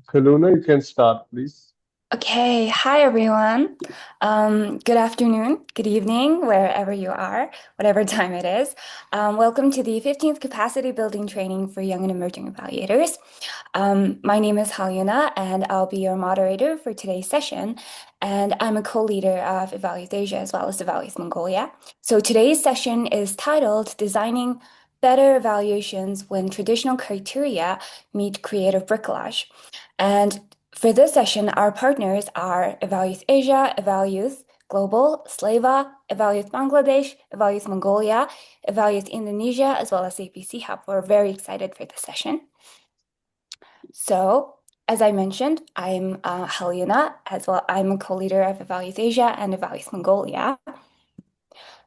Kaluna, you can start, please. Okay, hi everyone. Good afternoon, good evening, wherever you are, whatever time it is. Welcome to the 15th Capacity Building Training for Young and Emerging Evaluators. My name is Halyuna, and I'll be your moderator for today's session. And I'm a co-leader of Evaluate Asia as well as Evaluate Mongolia. So today's session is titled Designing Better Evaluations When Traditional Criteria Meet Creative Bricolage. And for this session, our partners are Evaluate Asia, Evaluate Global, Slava, Evaluate Bangladesh, Evaluate Mongolia, Evaluate Indonesia, as well as APC Hub. We're very excited for this session. So, as I mentioned, I'm Helena, as well. I'm a co-leader of Evaluate Asia and Evaluate Mongolia.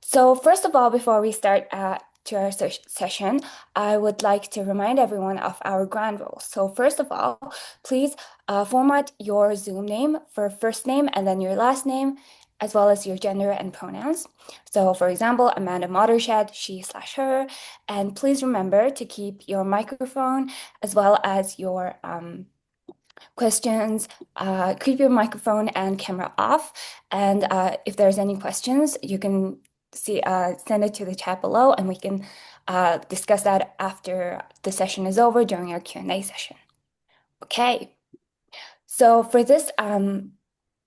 So first of all, before we start to our session, I would like to remind everyone of our ground rules. So first of all, please format your Zoom name for first name and then your last name, as well as your gender and pronouns. So for example, Amanda Mottershed, she/her, and please remember to keep your microphone as well as your questions, keep your microphone and camera off. And if there's any questions, you can send it to the chat below, and we can discuss that after the session is over during our Q&A session. Okay, so for this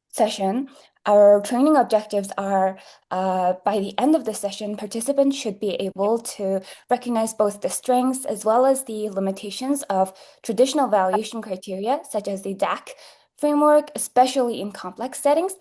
session, our training objectives are by the end of the session, participants should be able to recognize both the strengths as well as the limitations of traditional evaluation criteria, such as the DAC framework, especially in complex settings.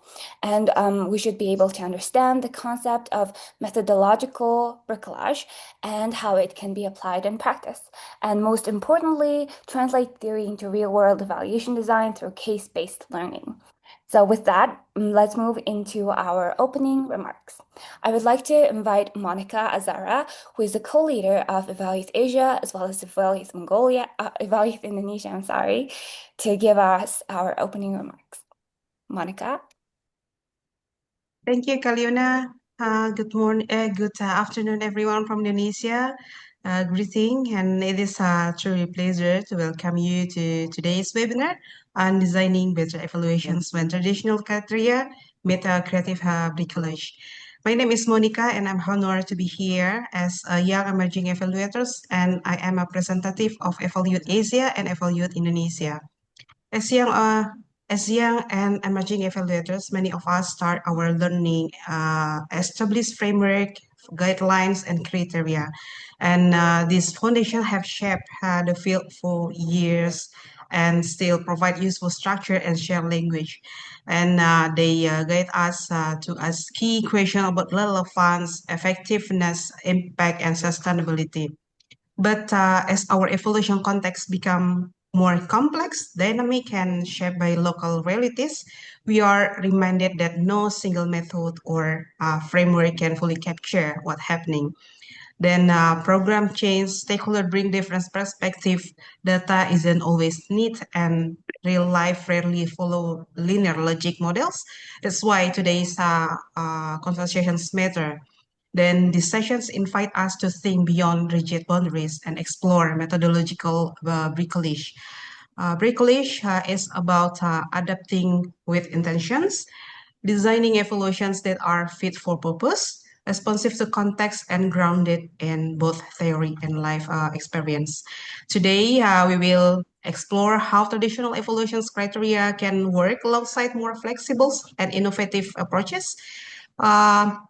And we should be able to understand the concept of methodological bricolage and how it can be applied in practice. And most importantly, translate theory into real-world evaluation design through case-based learning. So with that, let's move into our opening remarks. I would like to invite Monica Azara, who is the co-leader of Evaluate Asia as well as Evaluate Mongolia, Evaluate Indonesia, I'm sorry, to give us our opening remarks. Monica? Thank you, Kaliuna. Good morning, good afternoon, everyone from Indonesia. Greeting, and it is a truly pleasure to welcome you to today's webinar on designing better evaluations when traditional criteria meet a creative bricolage. My name is Monica, and I'm honored to be here as a young emerging evaluators, and I am a representative of Evaluate Asia and Evaluate Indonesia. As young, uh, as young and emerging evaluators, many of us start our learning established framework, guidelines, and criteria. And these foundations have shaped the field for years and still provide useful structure and shared language. And they guide us to ask key questions about relevance, effectiveness, impact, and sustainability. But as our evolution context become more complex, dynamic, and shaped by local realities, we are reminded that no single method or framework can fully capture what's happening. Then program change, stakeholder bring different perspective, data isn't always neat, and real life rarely follow linear logic models. That's why today's conversations matter. Then these sessions invite us to think beyond rigid boundaries and explore methodological bricolage. Bricolage is about adapting with intentions, designing evaluations that are fit for purpose, responsive to context, and grounded in both theory and life experience. Today, we will explore how traditional evaluations criteria can work alongside more flexible and innovative approaches.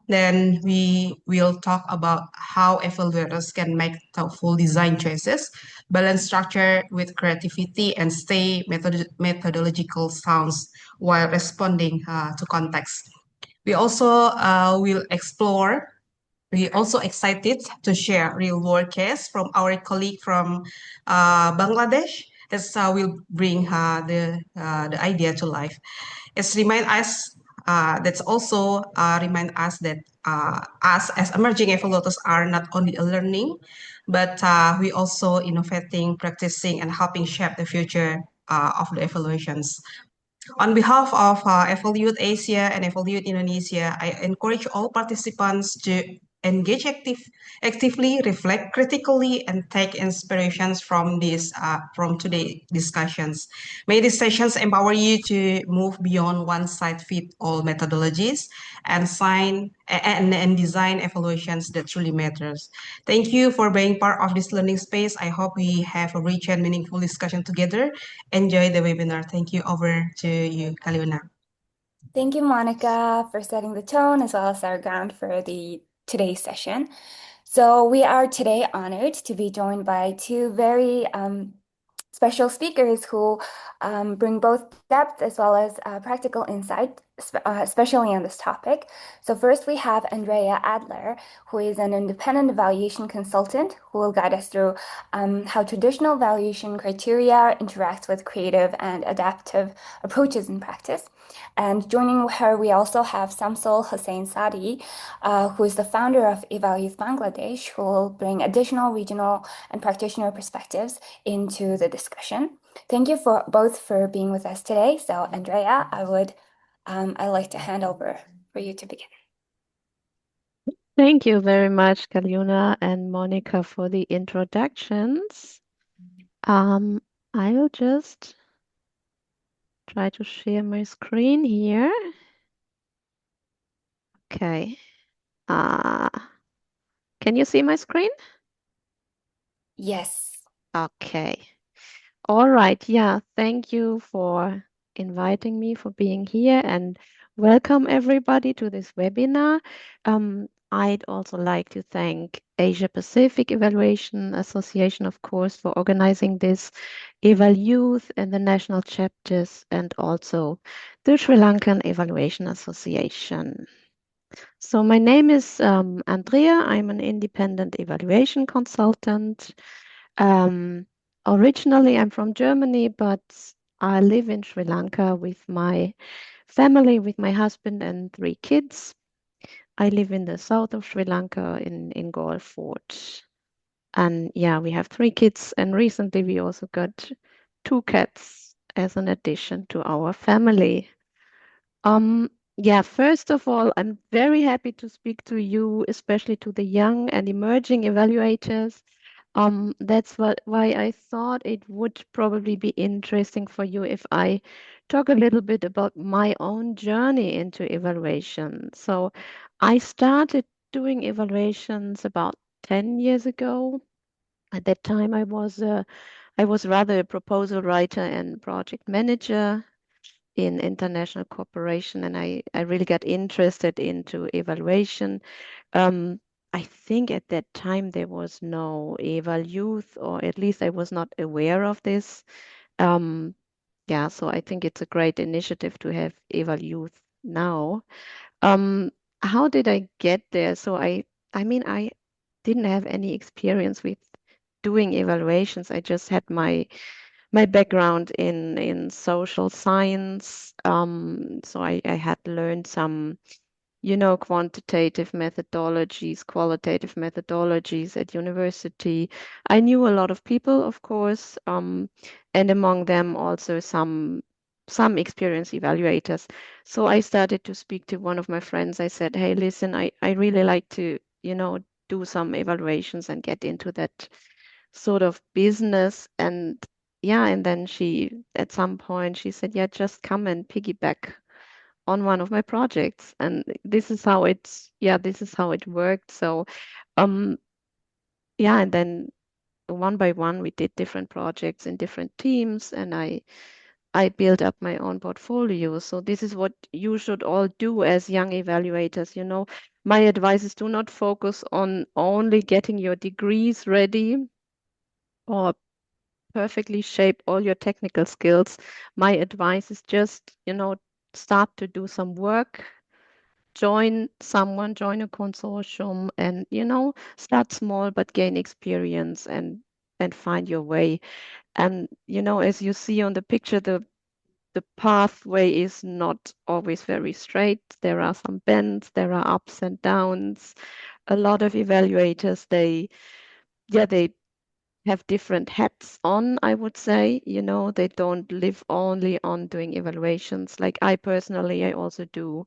Then we will talk about how evaluators can make thoughtful design choices, balance structure with creativity, and stay methodological sounds while responding to context. We also will explore. We also excited to share real world case from our colleague from Bangladesh. As will bring the idea to life. It's remind us that's also remind us that us as emerging evaluators are not only learning, but we also innovating, practicing, and helping shape the future of the evaluations. On behalf of Evaluate Asia and Evaluate Indonesia, I encourage all participants to engage actively, reflect critically, and take inspirations from from today's discussions. May these sessions empower you to move beyond one-size-fits-all methodologies and and design evaluations that truly matters. Thank you for being part of this learning space. I hope we have a rich and meaningful discussion together. Enjoy the webinar. Thank you. Over to you, Kaliuna. Thank you, Monica, for setting the tone as well as our ground for today's session. So we are today honored to be joined by two very special speakers who bring both depth as well as practical insight, especially on this topic. So first we have Andrea Adler, who is an independent evaluation consultant who will guide us through how traditional evaluation criteria interacts with creative and adaptive approaches in practice. And joining her, we also have Samsul Hussain Sadi, who is the founder of Evaluate Bangladesh, who will bring additional regional and practitioner perspectives into the discussion. Thank you for both for being with us today. So, Andrea, I'd like to hand over for you to begin. Thank you very much, Kaliuna and Monica, for the introductions. I will just try to share my screen here. Okay. Can you see my screen? Yes. Okay. All right. Yeah. Thank you for inviting me, for being here, and welcome everybody to this webinar. I'd also like to thank Asia Pacific Evaluation Association, of course, for organizing this, Eval Youth and the national chapters, and also the Sri Lankan Evaluation Association. So my name is Andrea. I'm an independent evaluation consultant. Originally, I'm from Germany, but I live in Sri Lanka with my family, with my husband and 3 kids. I live in the south of Sri Lanka in Galle Fort. And yeah, we have 3 kids, and recently we also got 2 cats as an addition to our family. Yeah, first of all, I'm very happy to speak to you, especially to the young and emerging evaluators. That's why I thought it would probably be interesting for you if I talk a little bit about my own journey into evaluation. So I started doing evaluations about 10 years ago. At that time, I was rather a proposal writer and project manager in international cooperation, and I really got interested into evaluation. I think at that time there was no Eval Youth, or at least I was not aware of this. Yeah, so I think it's a great initiative to have Eval Youth now. Um, how did I get there? So I mean, I didn't have any experience with doing evaluations. I just had my background in social science. So I had learned some, quantitative methodologies, qualitative methodologies at university. I knew a lot of people, of course, and among them also some experienced evaluators. So I started to speak to one of my friends. I said, hey, listen, I really like to, do some evaluations and get into that sort of business. And yeah, and then at some point she said, yeah, just come and piggyback on one of my projects. And this is how it worked. So um yeah, and then one by one we did different projects in different teams, and I built up my own portfolio. So this is what you should all do as young evaluators. My advice is, do not focus on only getting your degrees ready or perfectly shape all your technical skills. My advice is just, start to do some work, join a consortium, and, start small but gain experience and find your way. And, as you see on the picture, the pathway is not always very straight. There are some bends, there are ups and downs. A lot of evaluators, they have different hats on, I would say. They don't live only on doing evaluations. Like I personally, I also do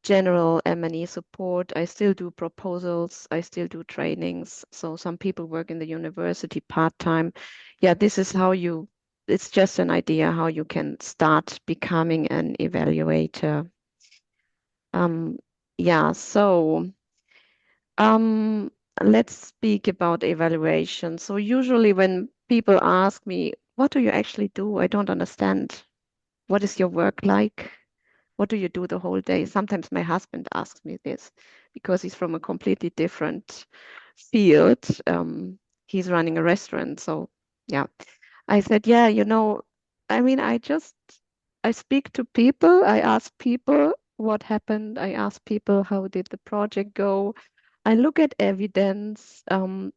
general M&E support. I still do proposals. I still do trainings. So some people work in the university part-time. Yeah, this is how it's just an idea how you can start becoming an evaluator. Yeah, so um, let's speak about evaluation. So usually when people ask me, what do you actually do? I don't understand. What is your work like? What do you do the whole day? Sometimes my husband asks me this because he's from a completely different field. He's running a restaurant. So yeah, I said, yeah, I mean, I speak to people. I ask people what happened. I ask people, how did the project go? I look at evidence, and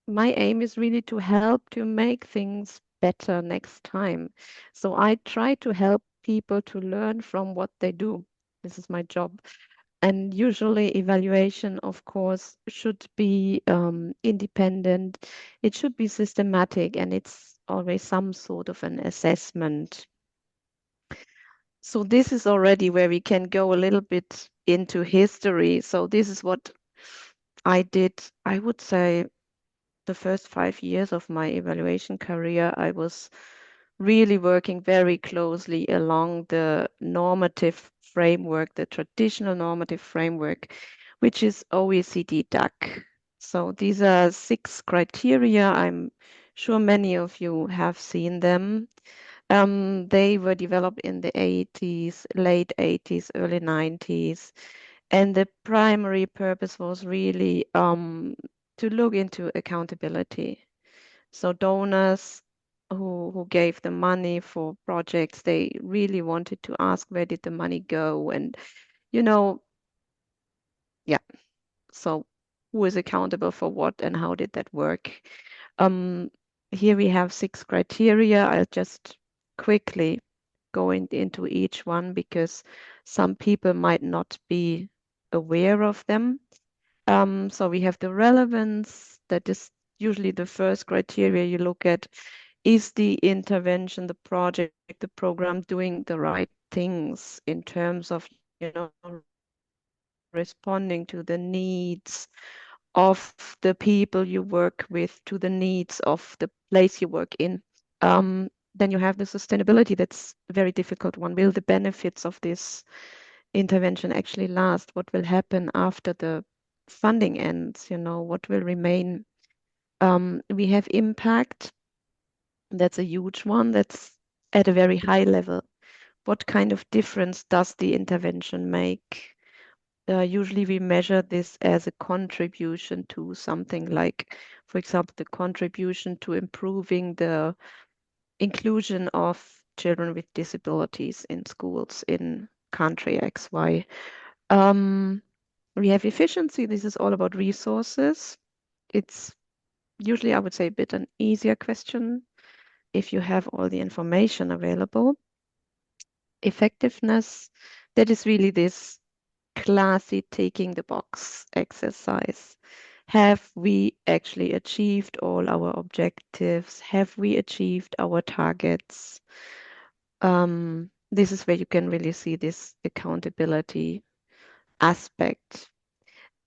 my aim is really to help to make things better next time. So I try to help people to learn from what they do. This is my job. And usually, evaluation, of course, should be independent. It should be systematic, and it's always some sort of an assessment. So this is already where we can go a little bit into history. So this is what I did, I would say, the first 5 years of my evaluation career. I was really working very closely along the normative framework, the traditional normative framework, which is OECD DAC. So these are 6 criteria. I'm sure many of you have seen them. They were developed in the 80s, late 80s, early 90s. And the primary purpose was really to look into accountability. So donors who gave the money for projects, they really wanted to ask, where did the money go? And, you know, yeah, so who is accountable for what and how did that work? Um, Here we have 6 criteria. I'll just quickly go into each one because some people might not be aware of them. So we have the relevance. That is usually the first criteria you look at. Is the intervention, the project, the program doing the right things in terms of, responding to the needs of the people you work with, to the needs of the place you work in? Then you have the sustainability. That's a very difficult one. Will the benefits of this intervention actually last? What will happen after the funding ends? What will remain? We have impact. That's a huge one. That's at a very high level. What kind of difference does the intervention make? Usually we measure this as a contribution to something like, for example, the contribution to improving the inclusion of children with disabilities in schools in country XY. We have efficiency. This is all about resources. It's usually, I would say, a bit an easier question if you have all the information available. Effectiveness, that is really this classy ticking the box exercise. Have we actually achieved all our objectives? Have we achieved our targets? This is where you can really see this accountability aspect.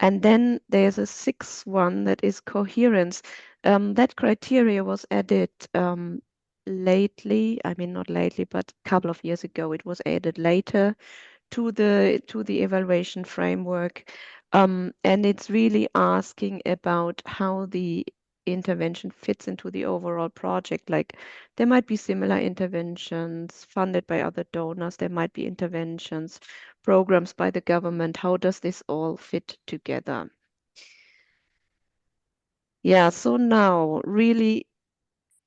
And then there's a 6th one that is coherence. That criteria was added lately. I mean, not lately, but a couple of years ago. It was added later to the evaluation framework. And it's really asking about how the intervention fits into the overall project. Like there might be similar interventions funded by other donors. There might be interventions, programs by the government. How does this all fit together? Yeah, so now really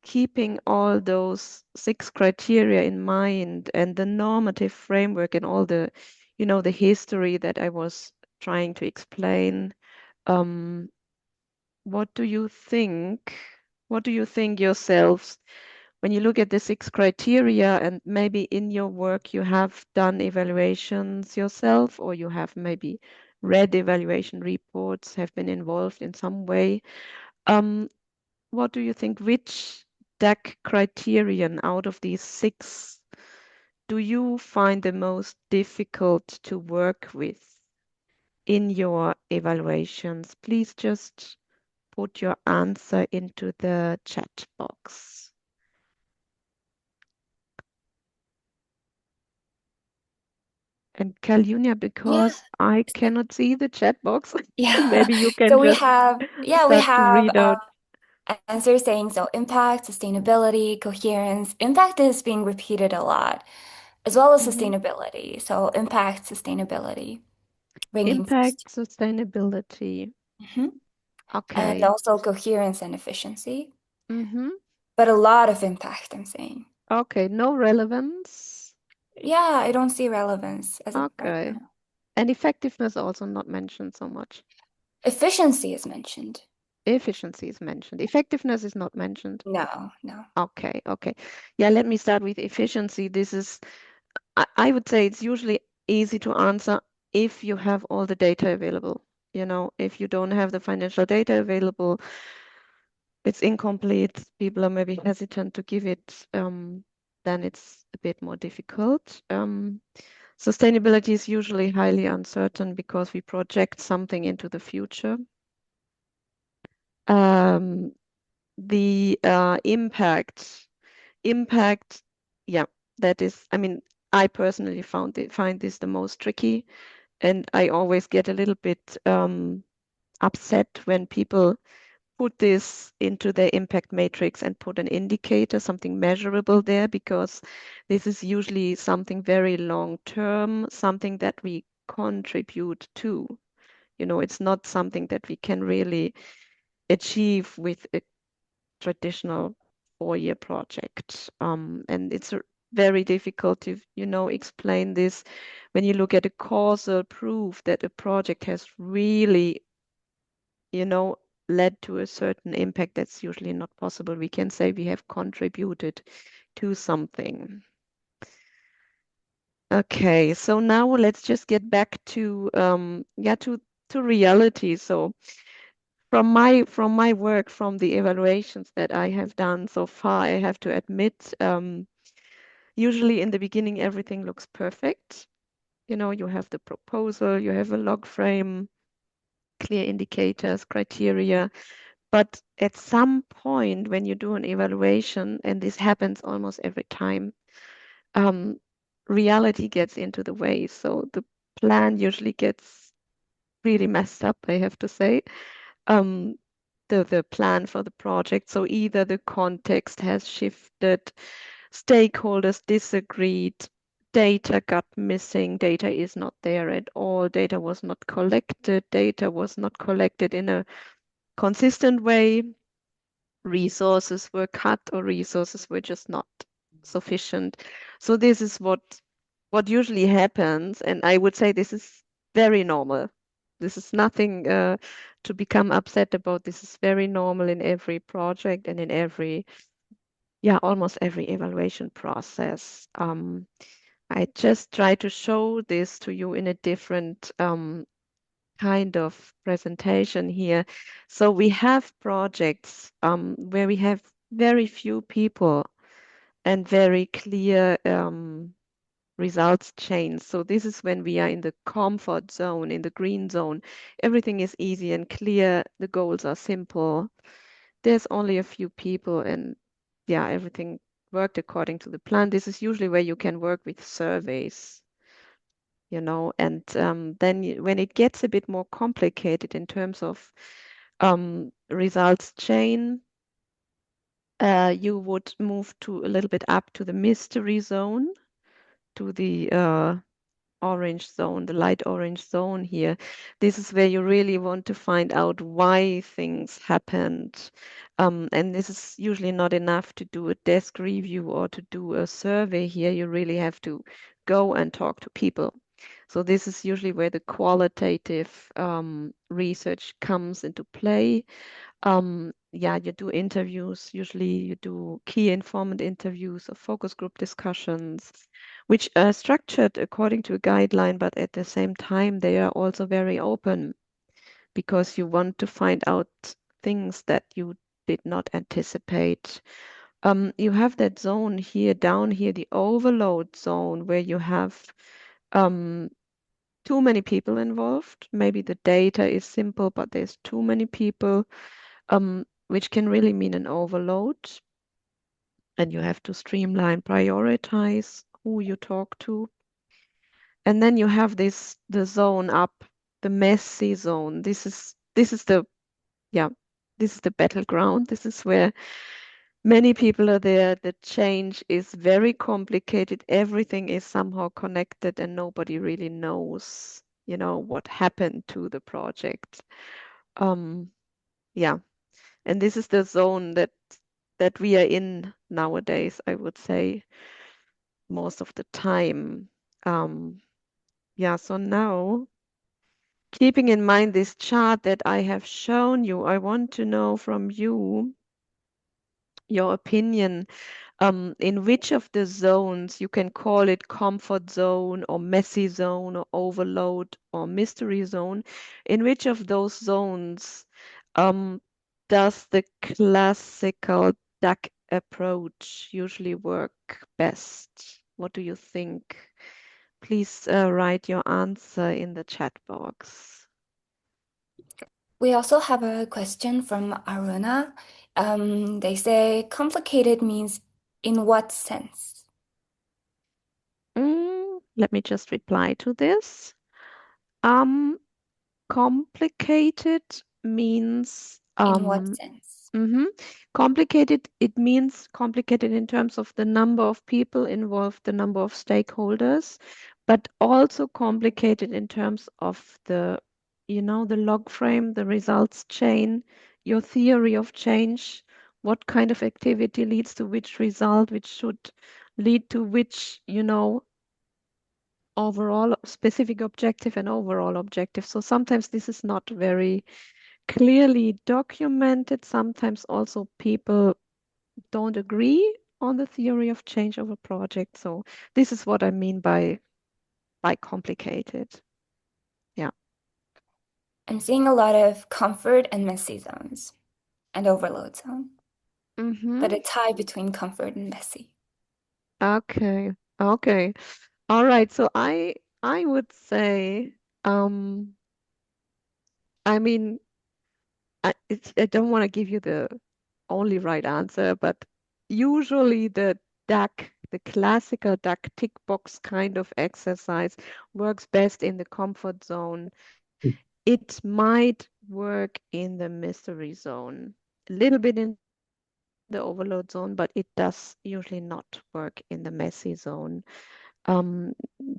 keeping all those 6 criteria in mind and the normative framework and all the, the history that I was trying to explain. What do you think? What do you think yourselves when you look at the 6 criteria and maybe in your work you have done evaluations yourself or you have maybe read evaluation reports, have been involved in some way? What do you think? Which DAC criterion out of these 6 do you find the most difficult to work with in your evaluations? Please just put your answer into the chat box. And Kaljunia, because I cannot see the chat box, Yeah. maybe you can So we just have, start to read out. answers saying so impact, sustainability, coherence. Impact is being repeated a lot, as well as sustainability. So impact, sustainability, ranking Impact, first. sustainability. And Okay. also coherence and efficiency. Mm-hmm. But a lot of impact, I'm saying. Okay, no relevance. Yeah, I don't see relevance as of right Okay. now. And effectiveness also not mentioned so much. Efficiency is mentioned. Efficiency is mentioned. Effectiveness is not mentioned. No, no. Okay, okay. Yeah, let me start with efficiency. This is, I would say it's usually easy to answer if you have all the data available. You know, if you don't have the financial data available, it's incomplete. People are maybe hesitant to give it, then it's a bit more difficult. Sustainability is usually highly uncertain because we project something into the future. The impact, yeah, that is, I mean, I personally find this the most tricky, and I always get a little bit upset when people put this into their impact matrix and put an indicator, something measurable there, because this is usually something very long term, something that we contribute to. You know, it's not something that we can really achieve with a traditional 4-year project. And it's very difficult to, you know, explain this when you look at a causal proof that a project has really, you know, led to a certain impact. That's usually not possible. We can say we have contributed to something. Okay, so now let's just get back to to reality. So from my work, from the evaluations that I have done so far, I have to admit, usually in the beginning everything looks perfect. You know, you have the proposal, you have a log frame, clear indicators, criteria. But at some point when you do an evaluation, and this happens almost every time, reality gets into the way. So the plan usually gets really messed up, I have to say. Um, the plan for the project. So either the context has shifted, stakeholders disagreed, data got missing, data is not there at all, data was not collected in a consistent way, resources were cut or resources were just not sufficient. So this is what usually happens, and I would say this is very normal. This is nothing to become upset about. This is very normal in every project and in every, almost every evaluation process. I just try to show this to you in a different kind of presentation here. So we have projects where we have very few people and very clear results chains. So this is when we are in the comfort zone, in the green zone. Everything is easy and clear. The goals are simple. There's only a few people and everything worked according to the plan. This is usually where you can work with surveys, you know, and then when it gets a bit more complicated in terms of results chain, you would move to a little bit up to the mystery zone, to the orange zone, the light orange zone here. This is where you really want to find out why things happened. And this is usually not enough to do a desk review or to do a survey here. You really have to go and talk to people. So this is usually where the qualitative research comes into play. You do interviews. Usually you do key informant interviews or focus group discussions, which are structured according to a guideline, but at the same time, they are also very open because you want to find out things that you did not anticipate. You have that zone here, down here, the overload zone, where you have too many people involved. Maybe the data is simple, but there's too many people, which can really mean an overload. And you have to streamline, prioritize who you talk to. And then you have the zone up, the messy zone. This is the battleground. This is where many people are there. The change is very complicated. Everything is somehow connected and nobody really knows, what happened to the project. Yeah. And this is the zone that we are in nowadays, I would say, most of the time. So now, keeping in mind this chart that I have shown you, I want to know from you your opinion. In which of the zones, you can call it comfort zone or messy zone or overload or mystery zone, in which of those zones does the classical duck approach usually work best? What do you think? Please write your answer in the chat box. We also have a question from Aruna. They say complicated means in what sense? Let me just reply to this. Complicated means In what sense? complicated. It means complicated in terms of the number of people involved, the number of stakeholders, but also complicated in terms of the log frame, the results chain, your theory of change, what kind of activity leads to which result, which should lead to which, overall specific objective and overall objective. So sometimes this is not very clearly documented. Sometimes also people don't agree on the theory of change of a project. So this is what I mean by complicated. Yeah. I'm seeing a lot of comfort and messy zones and overload zone, but a tie between comfort and messy. Okay. Okay. All right. So I would say, I mean, I don't want to give you the only right answer, but usually the classical duck tick box kind of exercise works best in the comfort zone. It might work in the mystery zone, a little bit in the overload zone, but it does usually not work in the messy zone.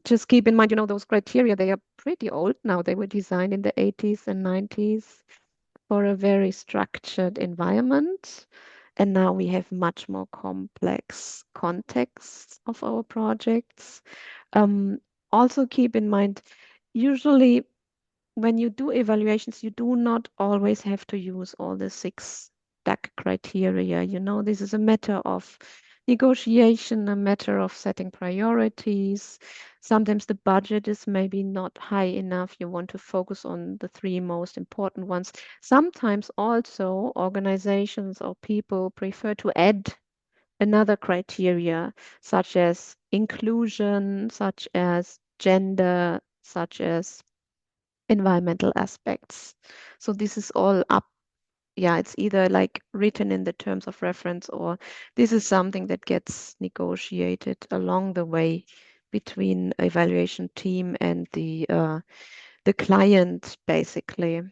Just keep in mind, those criteria, they are pretty old now. They were designed in the 80s and 90s for a very structured environment. And now we have much more complex contexts of our projects. Also keep in mind, usually when you do evaluations, you do not always have to use all the 6 DAC criteria. This is a matter of negotiation, a matter of setting priorities. Sometimes the budget is maybe not high enough. You want to focus on the 3 most important ones. Sometimes also organizations or people prefer to add another criteria, such as inclusion, such as gender, such as environmental aspects. So this is all up. Yeah, it's either like written in the terms of reference, or this is something that gets negotiated along the way between evaluation team and the client, basically.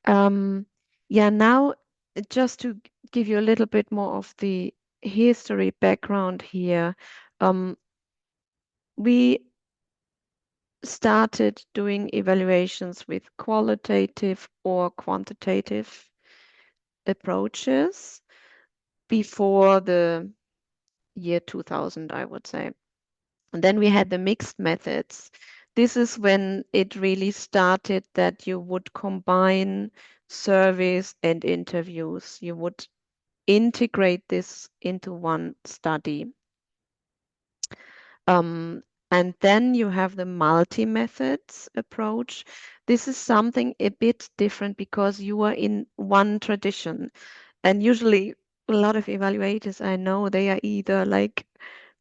Now just to give you a little bit more of the history background here, we started doing evaluations with qualitative or quantitative approaches before the year 2000, I would say. And then we had the mixed methods. This is when it really started that you would combine surveys and interviews. You would integrate this into one study. And then you have the multi-methods approach. This is something a bit different because you are in one tradition. And usually a lot of evaluators I know, they are either like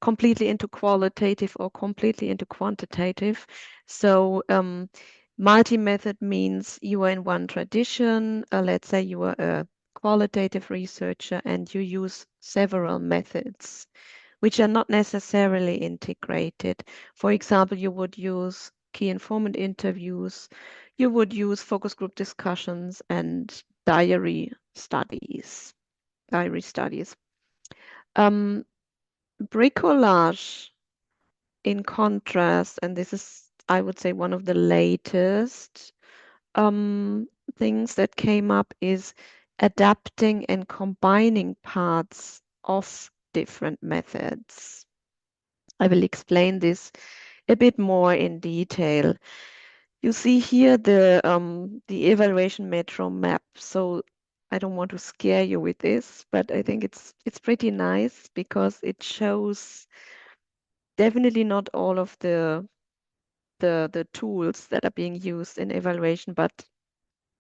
completely into qualitative or completely into quantitative. So multi-method means you are in one tradition. Let's say you are a qualitative researcher and you use several methods, which are not necessarily integrated. For example, you would use key informant interviews, you would use focus group discussions and diary studies. Bricolage, in contrast, and this is, I would say, one of the latest things that came up, is adapting and combining parts of different methods. I will explain this a bit more in detail. You see here the evaluation metro map. So I don't want to scare you with this, but I think it's pretty nice because it shows definitely not all of the tools that are being used in evaluation, but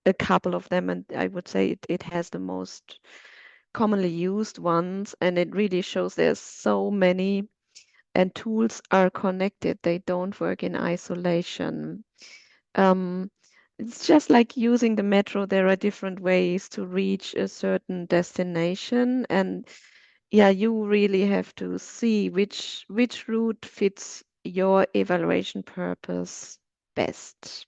a couple of them, and I would say it has the most commonly used ones, and it really shows there's so many, and tools are connected. They don't work in isolation. It's just like using the metro. There are different ways to reach a certain destination, and yeah, you really have to see which route fits your evaluation purpose best.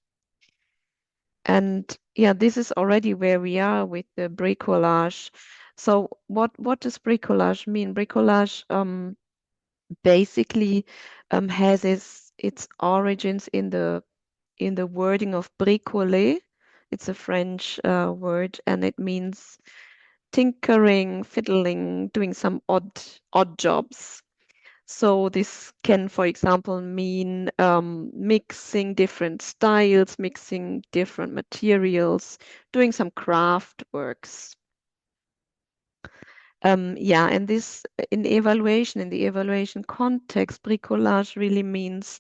And yeah, this is already where we are with the bricolage. So what does bricolage mean? Bricolage basically has its origins in the wording of bricoler. It's a French word, and it means tinkering, fiddling, doing some odd jobs. So this can, for example, mean mixing different styles, mixing different materials, doing some craft works. Yeah, and this in the evaluation context, bricolage really means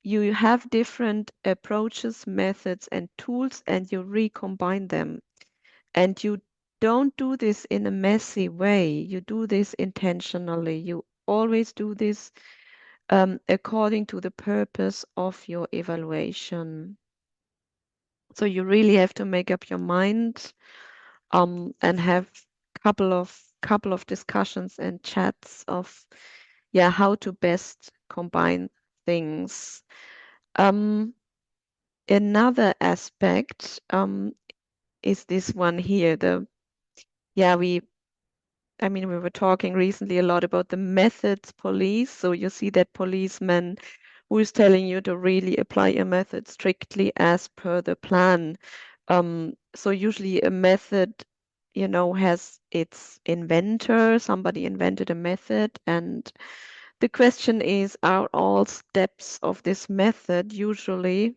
you have different approaches, methods, and tools, and you recombine them. And you don't do this in a messy way. You do this intentionally. You always do this according to the purpose of your evaluation. So you really have to make up your mind and have couple of discussions and chats of how to best combine things. Another aspect is this one here. We were talking recently a lot about the methods police. So you see that policeman who is telling you to really apply a method strictly as per the plan. So usually a method, has its inventor. Somebody invented a method, and the question is, are all steps of this method usually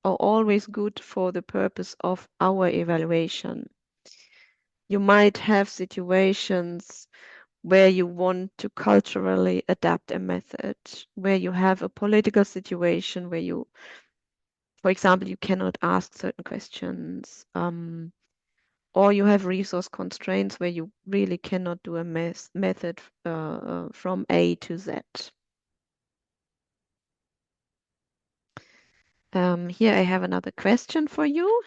or always good for the purpose of our evaluation? You might have situations where you want to culturally adapt a method, where you have a political situation where you, for example, you cannot ask certain questions, or you have resource constraints where you really cannot do a method from A to Z. Here I have another question for you.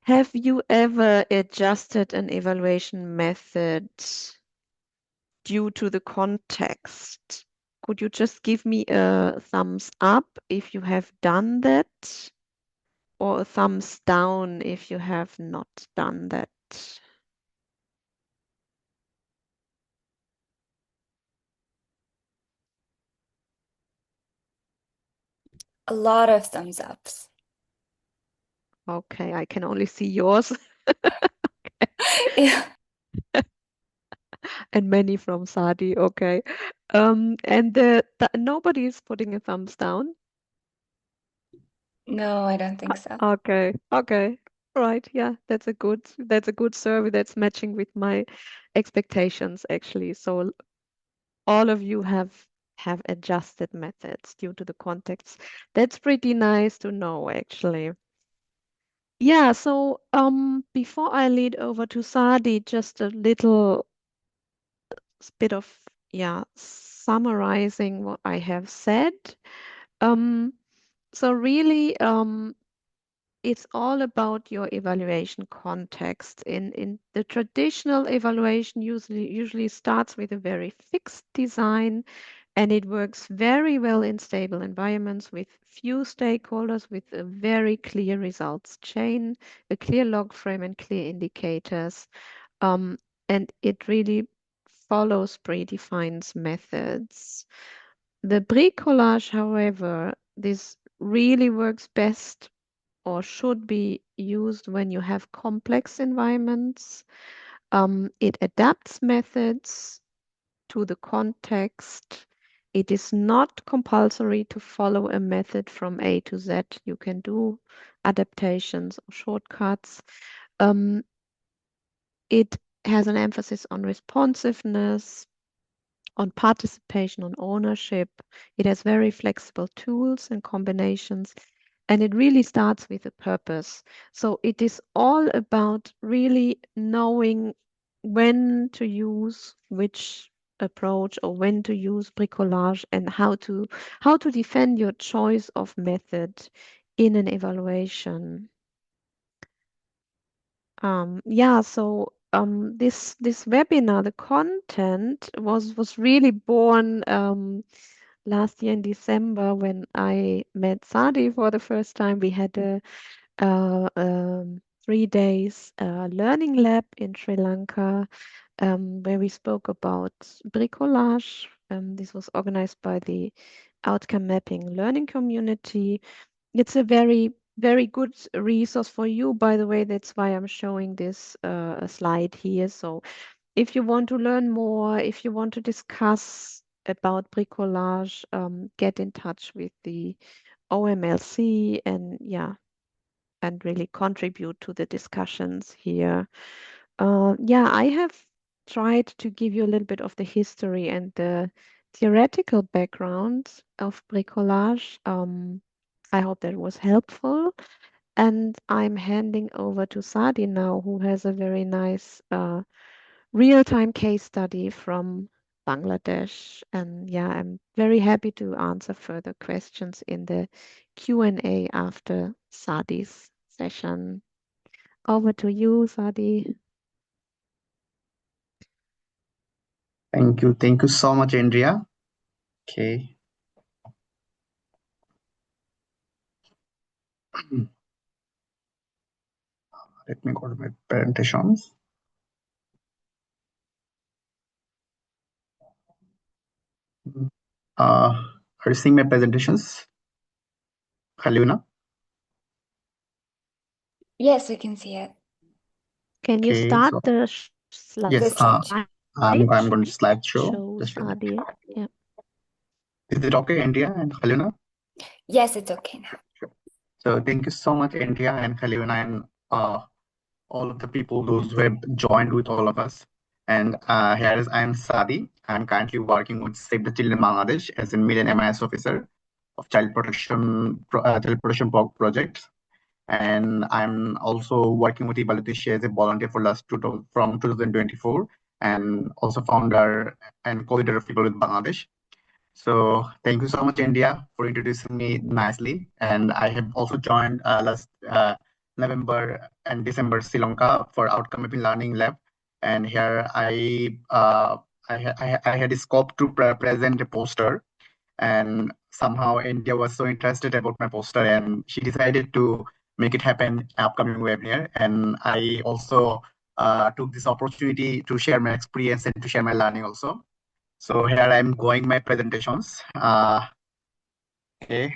Have you ever adjusted an evaluation method due to the context? Could you just give me a thumbs up if you have done that, or a thumbs down if you have not done that? A lot of thumbs ups. Okay, I can only see yours Yeah. and many from Sadi. Okay. And nobody is putting a thumbs down. No, I don't think so. Okay. Okay. Right. Yeah, that's a good survey. That's matching with my expectations actually. So all of you have adjusted methods due to the context. That's pretty nice to know actually. Yeah, so before I lead over to Sadi, just a little bit of summarizing what I have said. So really, it's all about your evaluation context. In the traditional evaluation, usually starts with a very fixed design, and it works very well in stable environments with few stakeholders, with a very clear results chain, a clear log frame, and clear indicators. And it really follows predefined methods. The bricolage, however, this really works best or should be used when you have complex environments. It adapts methods to the context. It is not compulsory to follow a method from A to Z. You can do adaptations or shortcuts. It has an emphasis on responsiveness, on participation, on ownership. It has very flexible tools and combinations, and it really starts with a purpose. So it is all about really knowing when to use which approach or when to use bricolage and how to defend your choice of method in an evaluation. This webinar, the content was really born last year in December when I met Sadi for the first time. We had a 3 days learning lab in Sri Lanka where we spoke about bricolage. This was organized by the Outcome Mapping Learning Community. It's a very good resource for you, by the way. That's why I'm showing this slide here. So if you want to learn more, if you want to discuss about bricolage, get in touch with the OMLC and really contribute to the discussions here. I have tried to give you a little bit of the history and the theoretical background of bricolage. I hope that was helpful. And I'm handing over to Sadi now, who has a very nice real-time case study from Bangladesh. And I'm very happy to answer further questions in the Q&A after Sadi's session. Over to you, Sadi. Thank you. Thank you so much, Andrea. Okay. Let me go to my presentations. Are you seeing my presentations? Haluna? Yes, we can see it. Can you Okay, start so the slide? yes, The slide. I'm going to slideshow. Show Just a minute. Sadi. Yeah. Is it okay, Andrea and Haluna? Yes, it's okay now. So thank you so much, Andrea and Haluna, and all of the people those who have joined with all of us. And here is I'm Sadi. I'm currently working with Save the Children Bangladesh as a Mid and MIS officer of child protection projects. And I'm also working with Bangladesh as a volunteer for from 2024, and also founder and co-leader of People with Bangladesh. So thank you so much, India, for introducing me nicely. And I have also joined last November and December Sri Lanka for Outcome Mapping Learning Lab. And here I had a scope to present a poster, and somehow India was so interested about my poster, and she decided to make it happen upcoming webinar. And I also took this opportunity to share my experience and to share my learning also. So here I'm going my presentations. Okay.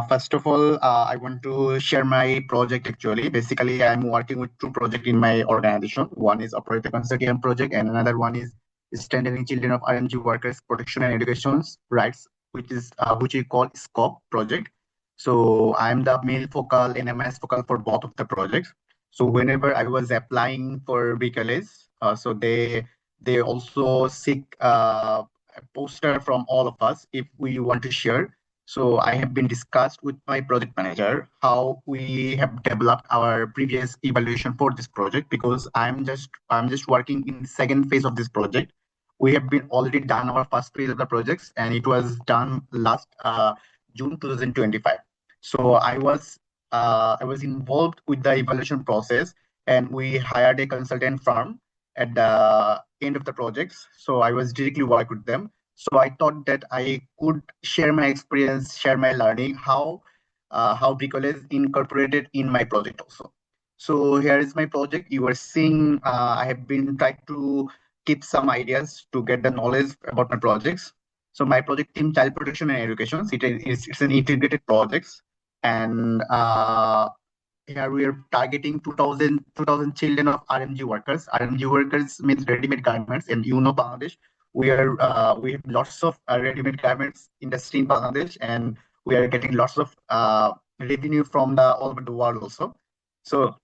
First of all, I want to share my project actually. Basically, I'm working with two projects in my organization. One is Operator Consortium project, and another one is Strengthening Children of RMG Workers Protection and Education Rights, which we call SCOPE project. So I'm the main focal and MS focal for both of the projects. So whenever I was applying for Bricolage, so they also seek a poster from all of us if we want to share. So I have been discussed with my project manager how we have developed our previous evaluation for this project, because I'm just working in the second phase of this project. We have been already done our first phase of the projects, and it was done last June 2025. So I was involved with the evaluation process, and we hired a consultant firm at the end of the projects. So I was directly work with them. So I thought that I could share my experience, share my learning, how Bricolage incorporated in my project also. So here is my project. You are seeing I have been trying to keep some ideas to get the knowledge about my projects. So my project team, child protection and education, it's an integrated projects, and here we are targeting 2000 children of RMG workers. RMG workers means ready-made garments, and Bangladesh, we have lots of ready-made garments industry in Bangladesh, and we are getting lots of revenue from the all over the world also. So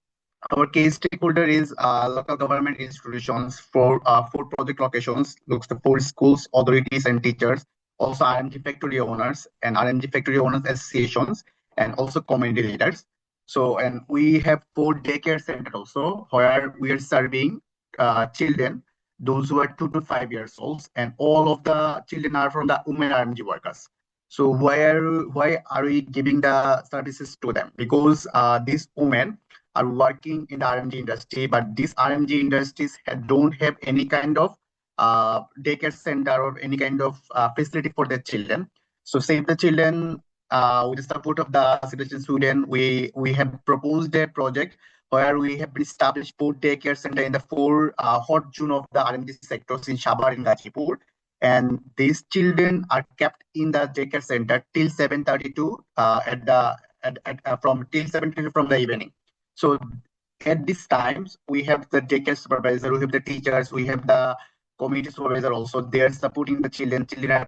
our key stakeholder is local government institutions for project locations, looks to for schools, authorities, and teachers, also RMG factory owners and RMG factory owners associations, and also community leaders. So, and we have 4 daycare centers also, where we are serving children, those who are 2 to 5 years old, and all of the children are from the women RMG workers. So why are we giving the services to them? Because these women are working in the RMG industry, but these RMG industries don't have any kind of daycare center or any kind of facility for their children. So Save the Children, with the support of the Save the Children Sweden, we have proposed a project where we have established 4 daycare center in the 4 hot zone of the RMG sectors in Shabar and Gachipur. And these children are kept in the daycare center till 7:32 from till 7:32 from the evening. So at these times, we have the daycare supervisor, we have the teachers, we have the community supervisor also. They are supporting the children. Children are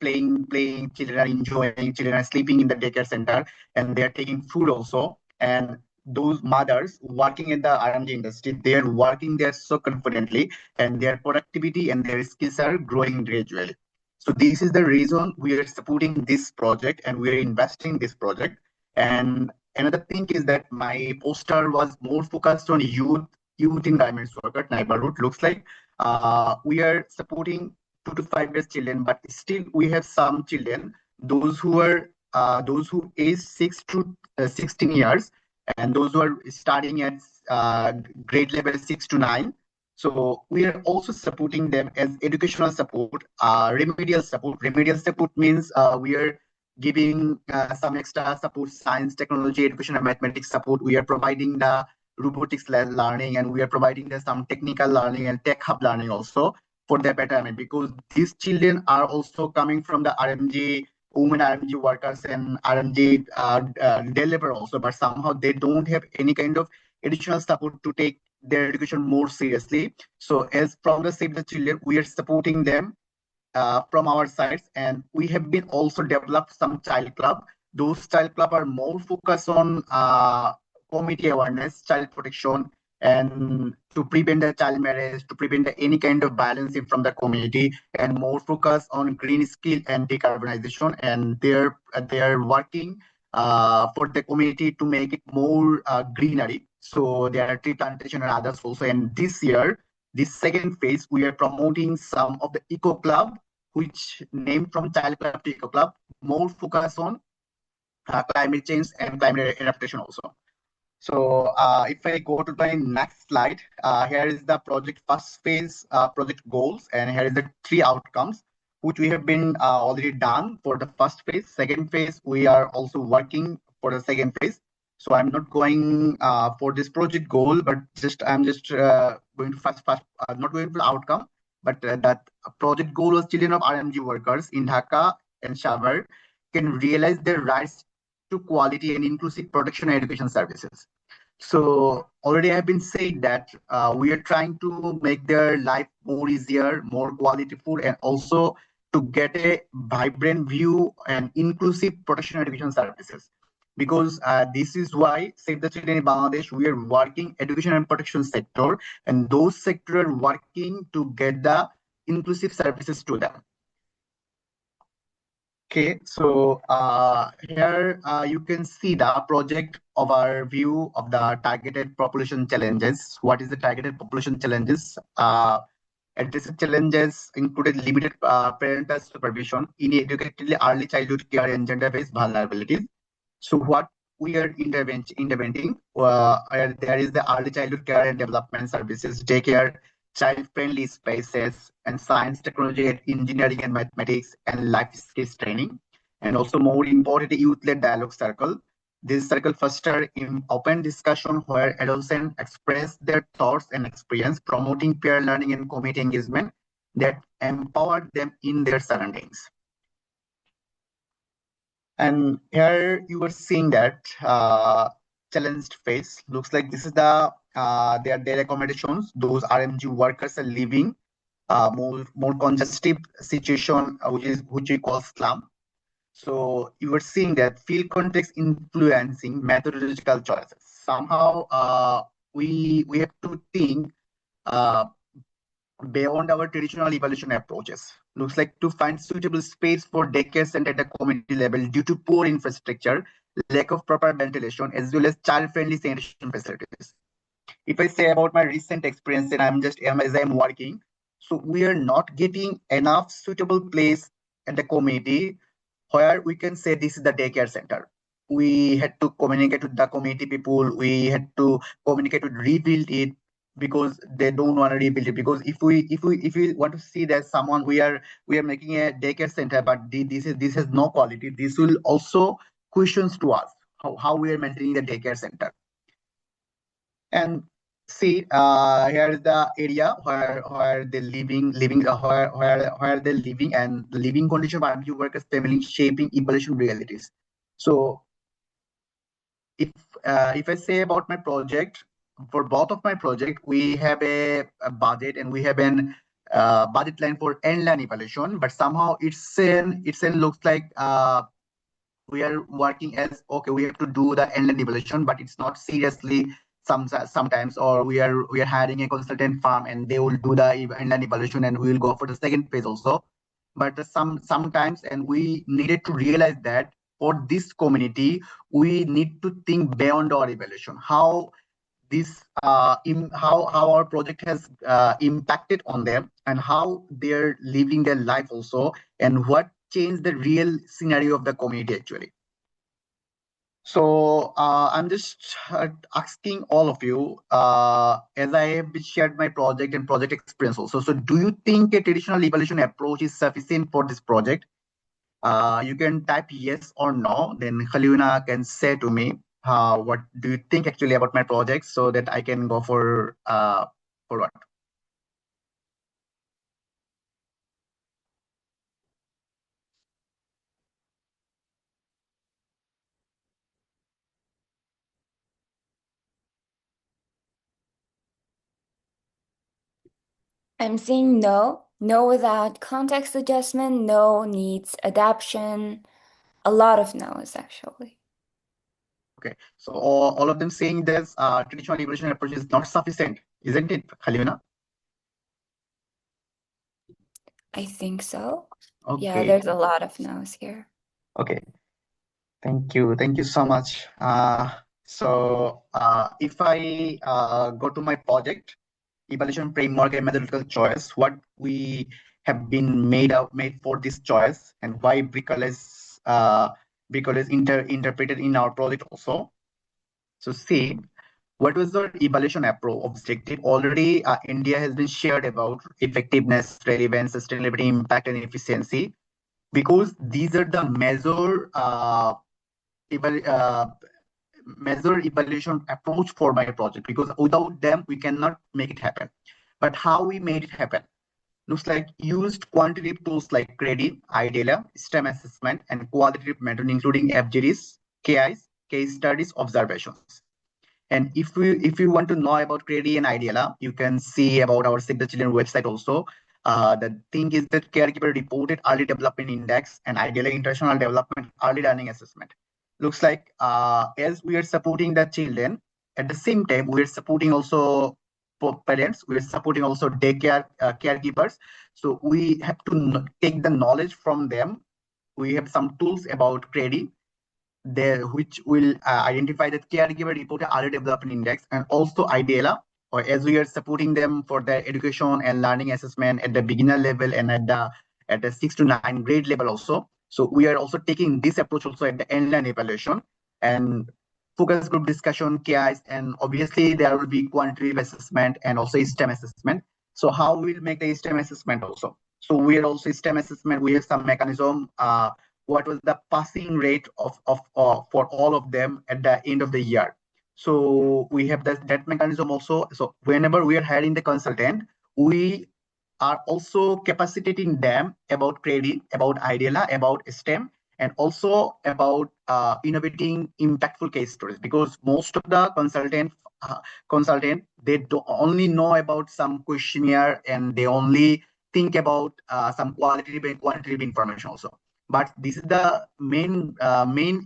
playing, children are enjoying, children are sleeping in the daycare center, and they are taking food also. And those mothers working in the RMG industry, they are working there so confidently, and their productivity and their skills are growing gradually. So this is the reason we are supporting this project and we are investing in this project. And another thing is that my poster was more focused on youth in garments worker neighborhood. Looks like we are supporting 2 to 5 years children, but still we have some children, those who age 6 to 16 years, and those who are starting at grade level 6 to 9. So we are also supporting them as educational support, remedial support. Remedial support means we are giving some extra support, science, technology, education, and mathematics support. We are providing the robotics learning, and we are providing the some technical learning and tech hub learning also for their betterment, because these children are also coming from the RMG, women RMG workers and RMG developer also, but somehow they don't have any kind of additional support to take their education more seriously. So as from the Save the Children, we are supporting them from our sides, and we have been also developed some child club. Those child club are more focused on community awareness, child protection, and to prevent the child marriage, to prevent any kind of violence from the community, and more focus on green skill and decarbonization. And they're working for the community to make it more greenery. So there are tree plantation and others also. And this year, this second phase, we are promoting some of the eco club, which named from child club to eco club, more focus on climate change and climate adaptation also. So if I go to my next slide, here is the project first phase project goals, and here is the 3 outcomes which we have been already done for the first phase. Second phase, we are also working for the second phase. So I'm not going for this project goal, but I'm just going to not going for the outcome, but that project goal was children of RMG workers in Dhaka and Shavar can realize their rights to quality and inclusive protection and education services. So already I've been saying that we are trying to make their life more easier, more qualityful, and also to get a vibrant view and inclusive protection and education services. Because this is why Save the Children in Bangladesh, we are working education and protection sector, and those sectors are working to get the inclusive services to them. Okay, so here you can see the project overview of the targeted population challenges. What is the targeted population challenges? Addressing challenges included limited parental supervision, inadequate early childhood care, and gender-based vulnerabilities. So what we are intervening, there is the early childhood care and development services, daycare, child-friendly spaces, and science, technology, engineering, and mathematics, and life skills training. And also more importantly, youth-led dialogue circle. This circle foster in open discussion where adolescents express their thoughts and experience, promoting peer learning and community engagement that empower them in their surroundings. And here you are seeing that challenged phase. Looks like this is their daily accommodations. Those RMG workers are living more congestive situation, which we call slum. So you are seeing that field context influencing methodological choices. Somehow we have to think beyond our traditional evaluation approaches. Looks like to find suitable space for daycare center at the community level due to poor infrastructure, lack of proper ventilation, as well as child-friendly sanitation facilities. If I say about my recent experience, and as I'm working, so we are not getting enough suitable place at the community where we can say this is the daycare center. We had to communicate with the community people. We had to communicate with rebuild it because they don't want to rebuild it. Because if we want to see that someone we are making a daycare center, but this has no quality, this will also questions to us how we are maintaining the daycare center. And see, here is the area where they're living where they're living, and the living condition of RMG workers family shaping evolution realities. So if I say about my project, for both of my project, we have a budget and we have an budget line for end-line evaluation, but somehow it's looks like we are working as okay, we have to do the end-line evaluation, but it's not seriously sometimes, or we are hiring a consultant firm and they will do the end-line evaluation and we will go for the second phase also. But sometimes, and we needed to realize that for this community, we need to think beyond our evaluation. How this how our project has impacted on them and how they're living their life also, and what changed the real scenario of the community actually. So I'm just asking all of you, as I have shared my project and project experience also. So do you think a traditional evaluation approach is sufficient for this project? You can type yes or no. Then Khaluna can say to me, what do you think actually about my project, so that I can go for what? I'm saying no. No without context adjustment, no needs adaptation. A lot of no's actually. Okay, so all of them saying this traditional evaluation approach is not sufficient, isn't it, Khaluna? I think so. Yeah, Okay. there's a lot of no's here. Okay. Thank you so much. So if I go to my project, evaluation framework and methodological choice, what we have been made for this choice, and why Bricolage interpreted in our project also. So see, what was the evaluation approach objective? Already India has been shared about effectiveness, relevance, sustainability, impact, and efficiency, because these are the measure evaluation approach for my project, because without them we cannot make it happen. But how we made it happen? Looks like used quantitative tools like CREDI, IDEALA, STEM assessment, and qualitative method, including FGDs, KIs, case studies, observations. And if you want to know about CREDI and IDEALA, you can see about our Save the Children website also. The thing is that caregiver reported early development index and IDEALA international development early learning assessment. Looks like as we are supporting the children, at the same time we are supporting also parents, we are supporting also daycare caregivers. So we have to take the knowledge from them we have some tools about CREDI there, which will identify the caregiver reported early development index, and also IDLA, or as we are supporting them for their education and learning assessment at the beginner level and at the 6 to 9 grade level also. So we are also taking this approach also at the end-line evaluation and focus group discussion, KIs, and obviously there will be quantitative assessment and also STEM assessment. So how we'll make the STEM assessment also? So we are also STEM assessment. We have some mechanism. What was the passing rate of for all of them at the end of the year? So we have that mechanism also. So whenever we are hiring the consultant, we are also capacitating them about credit, about IDEALA, about STEM, and also about innovating impactful case stories, because most of the consultant they only know about some questionnaire and they only think about some qualitative and quantitative information also. But this is the main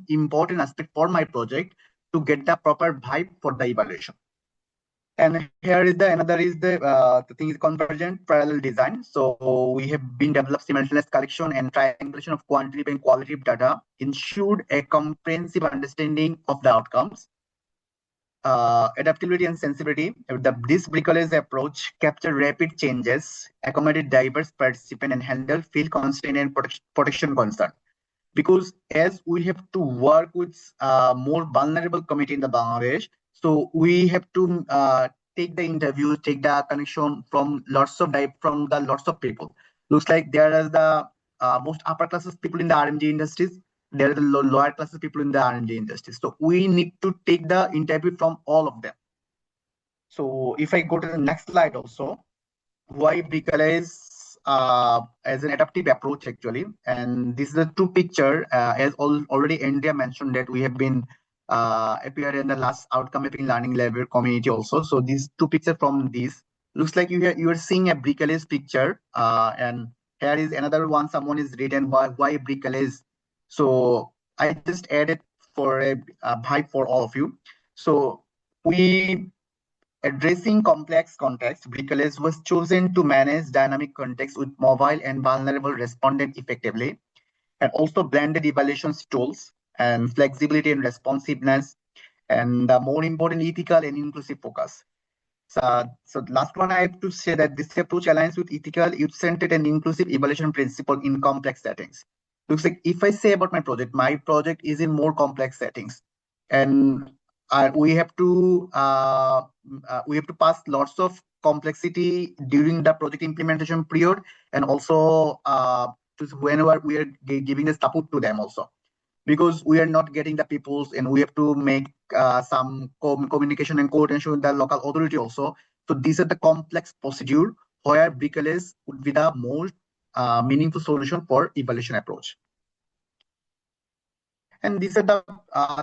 important aspect for my project, to get the proper vibe for the evaluation. And here is the thing is convergent parallel design. So we have been developed simultaneous collection and triangulation of quantitative and qualitative data, ensured a comprehensive understanding of the outcomes. Adaptability and sensibility. This bricolage approach capture rapid changes, accommodate diverse participants, and handle field constraint and protection concern. Because as we have to work with more vulnerable community in the Bangladesh, so we have to take the interview, take the connection from lots of people. Looks like there are the most upper classes people in the R&D industries. There are the lower classes people in the R&D industries. So we need to take the interview from all of them. So if I go to the next slide also, why Bricolage as an adaptive approach actually, and this is a two picture as already Andrea mentioned that we have been appeared in the last outcome mapping learning level community also. So these two pictures from this looks like you are seeing a Bricolage picture, and here is another one. Someone is written why Bricolage. So I just added for a vibe for all of you. So we addressing complex context, Bricolage was chosen to manage dynamic context with mobile and vulnerable respondent effectively, and also blended evaluations tools and flexibility and responsiveness, and the more important, ethical and inclusive focus. So last one, I have to say that this approach aligns with ethical, youth-centered, and inclusive evaluation principle in complex settings. Looks like if I say about my project is in more complex settings, and we have to pass lots of complexity during the project implementation period, and also whenever we are giving the support to them also, because we are not getting the peoples and we have to make some communication and coordination with the local authority also. So these are the complex procedure where Bricolage would be the most meaningful solution for evaluation approach. And these are the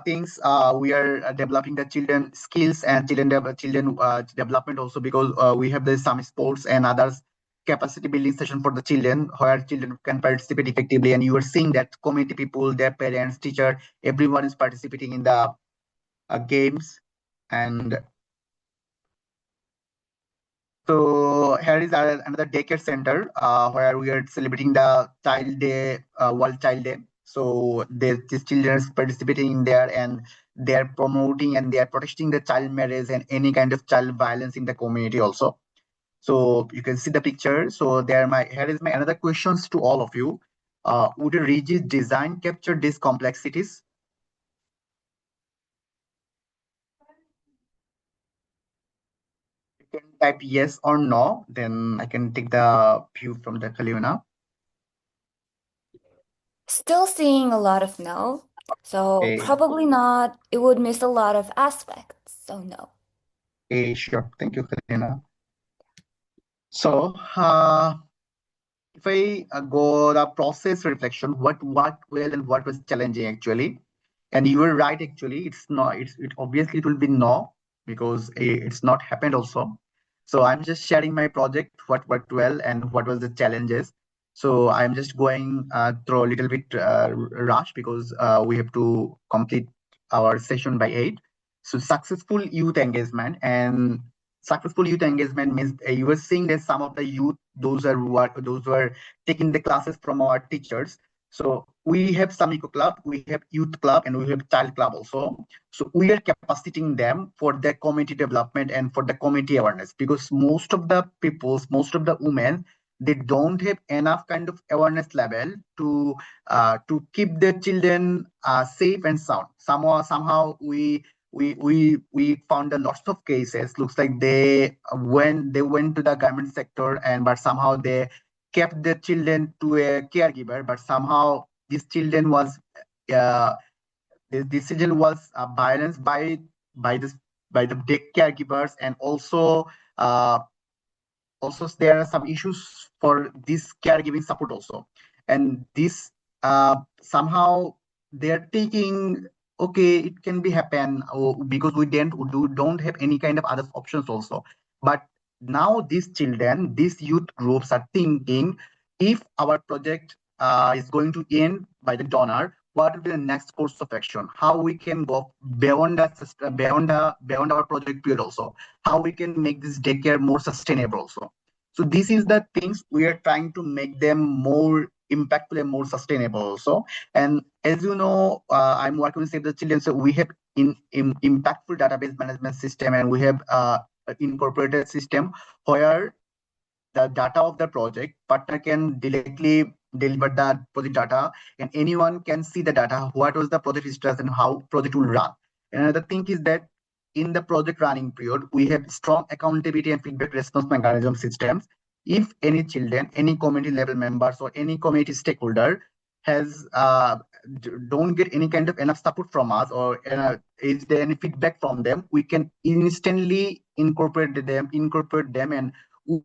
things we are developing the children skills and children development also, because we have some sports and others capacity building session for the children where children can participate effectively, and you are seeing that community people, their parents, teacher, everyone is participating in the games. And so here is another daycare center where we are celebrating the Child Day, World Child Day. So these children are participating in there, and they are promoting and they are protecting the child marriage and any kind of child violence in the community also. So you can see the picture. So here is my another questions to all of you. Would a rigid design capture these complexities? You can type yes or no, then I can take the view from the Kalina. Still seeing a lot of no. So Okay. probably not. It would miss a lot of aspects. So no. Okay, sure. Thank you, Kalina. So if I go the process reflection, what well and what was challenging actually, and you were right actually. It's not. It obviously it will be no, because it's not happened also. So I'm just sharing my project, what worked well and what was the challenges. So I'm just going through a little bit rush, because we have to complete our session by 8. So successful youth engagement, and successful youth engagement means you were seeing that some of the youth, those who are taking the classes from our teachers, So we have some eco club, we have youth club, and we have child club also. So we are capacitating them for their community development and for the community awareness, because most of the peoples, most of the women, they don't have enough kind of awareness level to keep their children safe and sound. Somehow we found a lots of cases. Looks like they went to the government sector, and but somehow they kept their children to a caregiver, but somehow this children was uh, this decision was balanced by this by the caregivers, and uh, also there are some issues for this caregiving support also, and this somehow they're taking, okay, it can be happen, because we don't have any kind of other options also. But now these children, these youth groups are thinking, if our project is going to end by the donor, what will be the next course of action, how we can go beyond our project period also, how we can make this daycare more sustainable also. So this is the things we are trying to make them more impactful and more sustainable also. And as you know, I'm working with Save the Children, so we have in impactful database management system, and we have incorporated system where the data of the project partner can directly deliver the project data, and anyone can see the data, what was the project status and how project will run. And another thing is that in the project running period, we have strong accountability and feedback response mechanism systems. If any children, any community level members, or any community stakeholder has don't get any kind of enough support from us, or is there any feedback from them, we can instantly incorporate them, and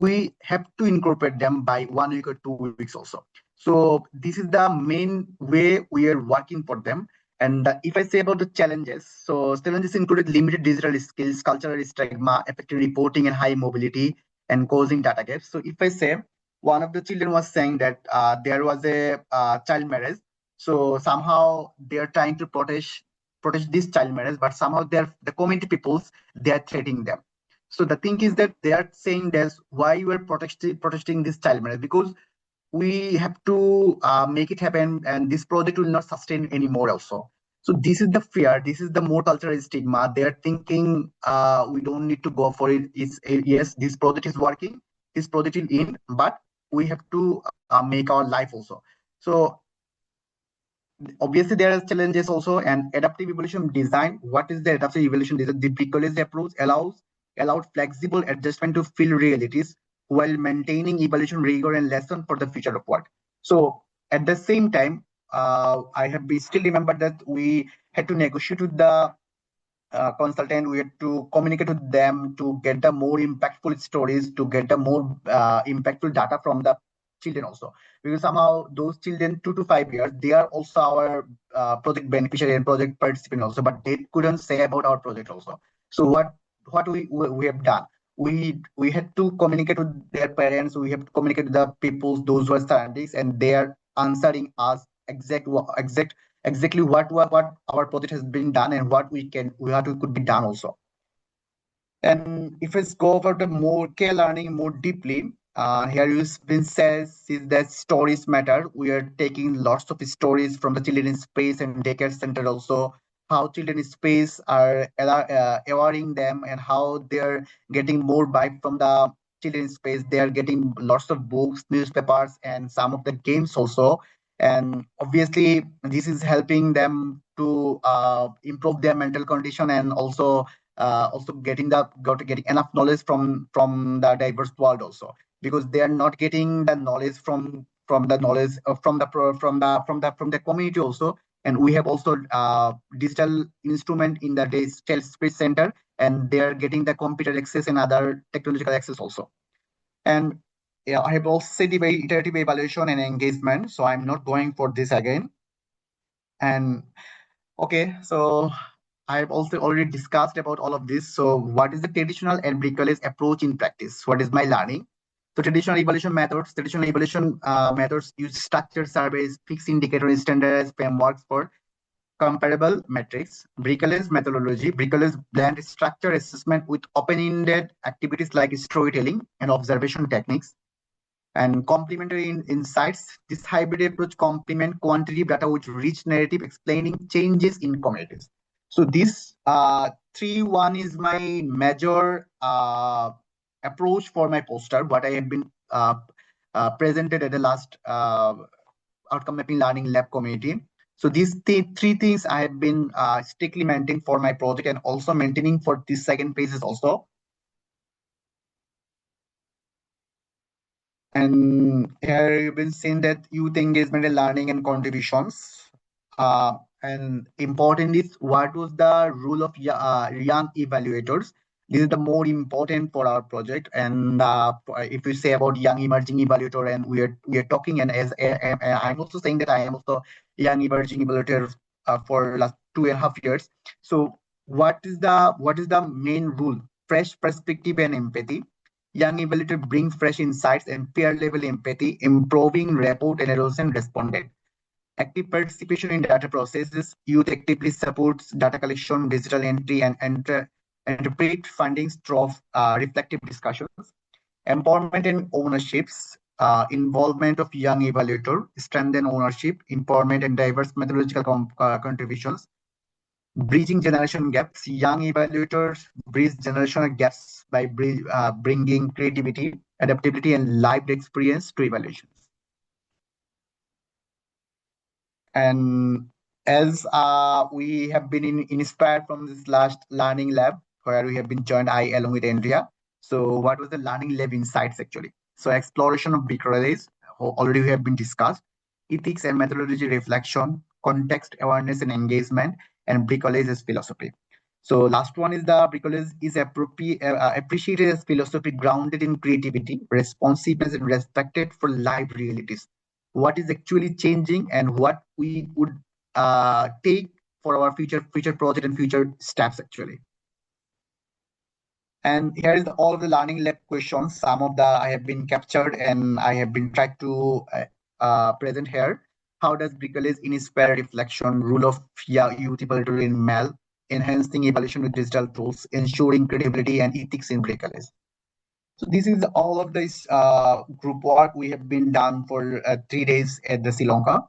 we have to incorporate them by 1 week or 2 weeks also. So this is the main way we are working for them. And if I say about the challenges, so challenges included limited digital skills, cultural stigma, effective reporting, and high mobility, and causing data gaps. So if I say, one of the children was saying that there was a child marriage, so somehow they are trying to protect this child marriage, but somehow the community peoples, they are threatening them. So the thing is that they are saying this, why you are protecting this child marriage, because we have to make it happen, and this project will not sustain anymore also. So this is the fear, this is the more cultural stigma. They are thinking, we don't need to go for it. Yes, this project is working, this project is in, but we have to make our life also. So obviously there are challenges also. And adaptive evolution design, what is the adaptive evolution design? The Bricolage approach allowed flexible adjustment to fill realities while maintaining evolution rigor and lesson for the future of work. So at the same time, we still remember that we had to negotiate with the consultant. We had to communicate with them to get the more impactful stories, to get the more impactful data from the children also, because somehow those children 2 to 5 years, they are also our project beneficiary and project participant also, but they couldn't say about our project also. So what we have done, we had to communicate with their parents, we have to communicate with the people, those who are surroundings, and they are answering us exactly what our project has been done, and what we could be done also. And if let's go over the more care learning more deeply, here you've been says is that stories matter. We are taking lots of stories from the children space and daycare center also, how children space are awarding them, and how they're getting more vibe from the children space. They are getting lots of books, newspapers, and some of the games also. And obviously this is helping them to improve their mental condition, and also getting enough knowledge from the diverse world also, because they are not getting the knowledge from the knowledge from the community also. And we have also digital instrument in the digital space center, and they are getting the computer access and other technological access also. And yeah, I have also said the iterative evaluation and engagement, so I'm not going for this again. And okay, so I've also already discussed about all of this. So what is the traditional and bricolage approach in practice? What is my learning? So traditional evaluation methods use structured surveys, fixed indicator, and standardized frameworks for comparable metrics. Bricolage blend structured assessment with open-ended activities like storytelling and observation techniques. And complementary insights, this hybrid approach complement quantitative data with rich narrative explaining changes in communities. So this 3-1 is my major approach for my poster, what I have been presented at the last outcome mapping learning lab community. So these three things I have been strictly maintaining for my project and also maintaining for this second phase is also. And here you've been seeing that youth engagement and learning and contributions. And important is what was the role of young evaluators. This is the more important for our project. And if we say about young emerging evaluator, and we are talking, and as I'm also saying that I am also young emerging evaluator for last 2.5 years. So what is the main rule? Fresh perspective and empathy. Young evaluator bring fresh insights and peer-level empathy, improving rapport and erosion responded. Active participation in data processes, youth actively supports data collection, digital entry, and interpret findings through reflective discussions. Empowerment and ownerships, involvement of young evaluator, strengthen ownership, empowerment, and diverse methodological contributions. Bridging generation gaps, young evaluators bridge generational gaps by bringing creativity, adaptability, and lived experience to evaluations. And as we have been inspired from this last learning lab, where we have been joined, I along with Andrea. So what was the learning lab insights actually? So exploration of bricolage, already we have been discussed, ethics and methodology reflection, context awareness and engagement, and bricolage as philosophy. So last one is the bricolage is appreciated as philosophy grounded in creativity, responsiveness, and respected for live realities. What is actually changing and what we would take for our future project and future steps actually. And here is all of the learning lab questions. Some of the I have been captured and I have been tried to present here. How does bricolage inspire reflection? Rule of youth evaluatory in MEL, enhancing evaluation with digital tools, ensuring credibility and ethics in bricolage. So this is all of this group work we have been done for 3 days at the Sri Lanka.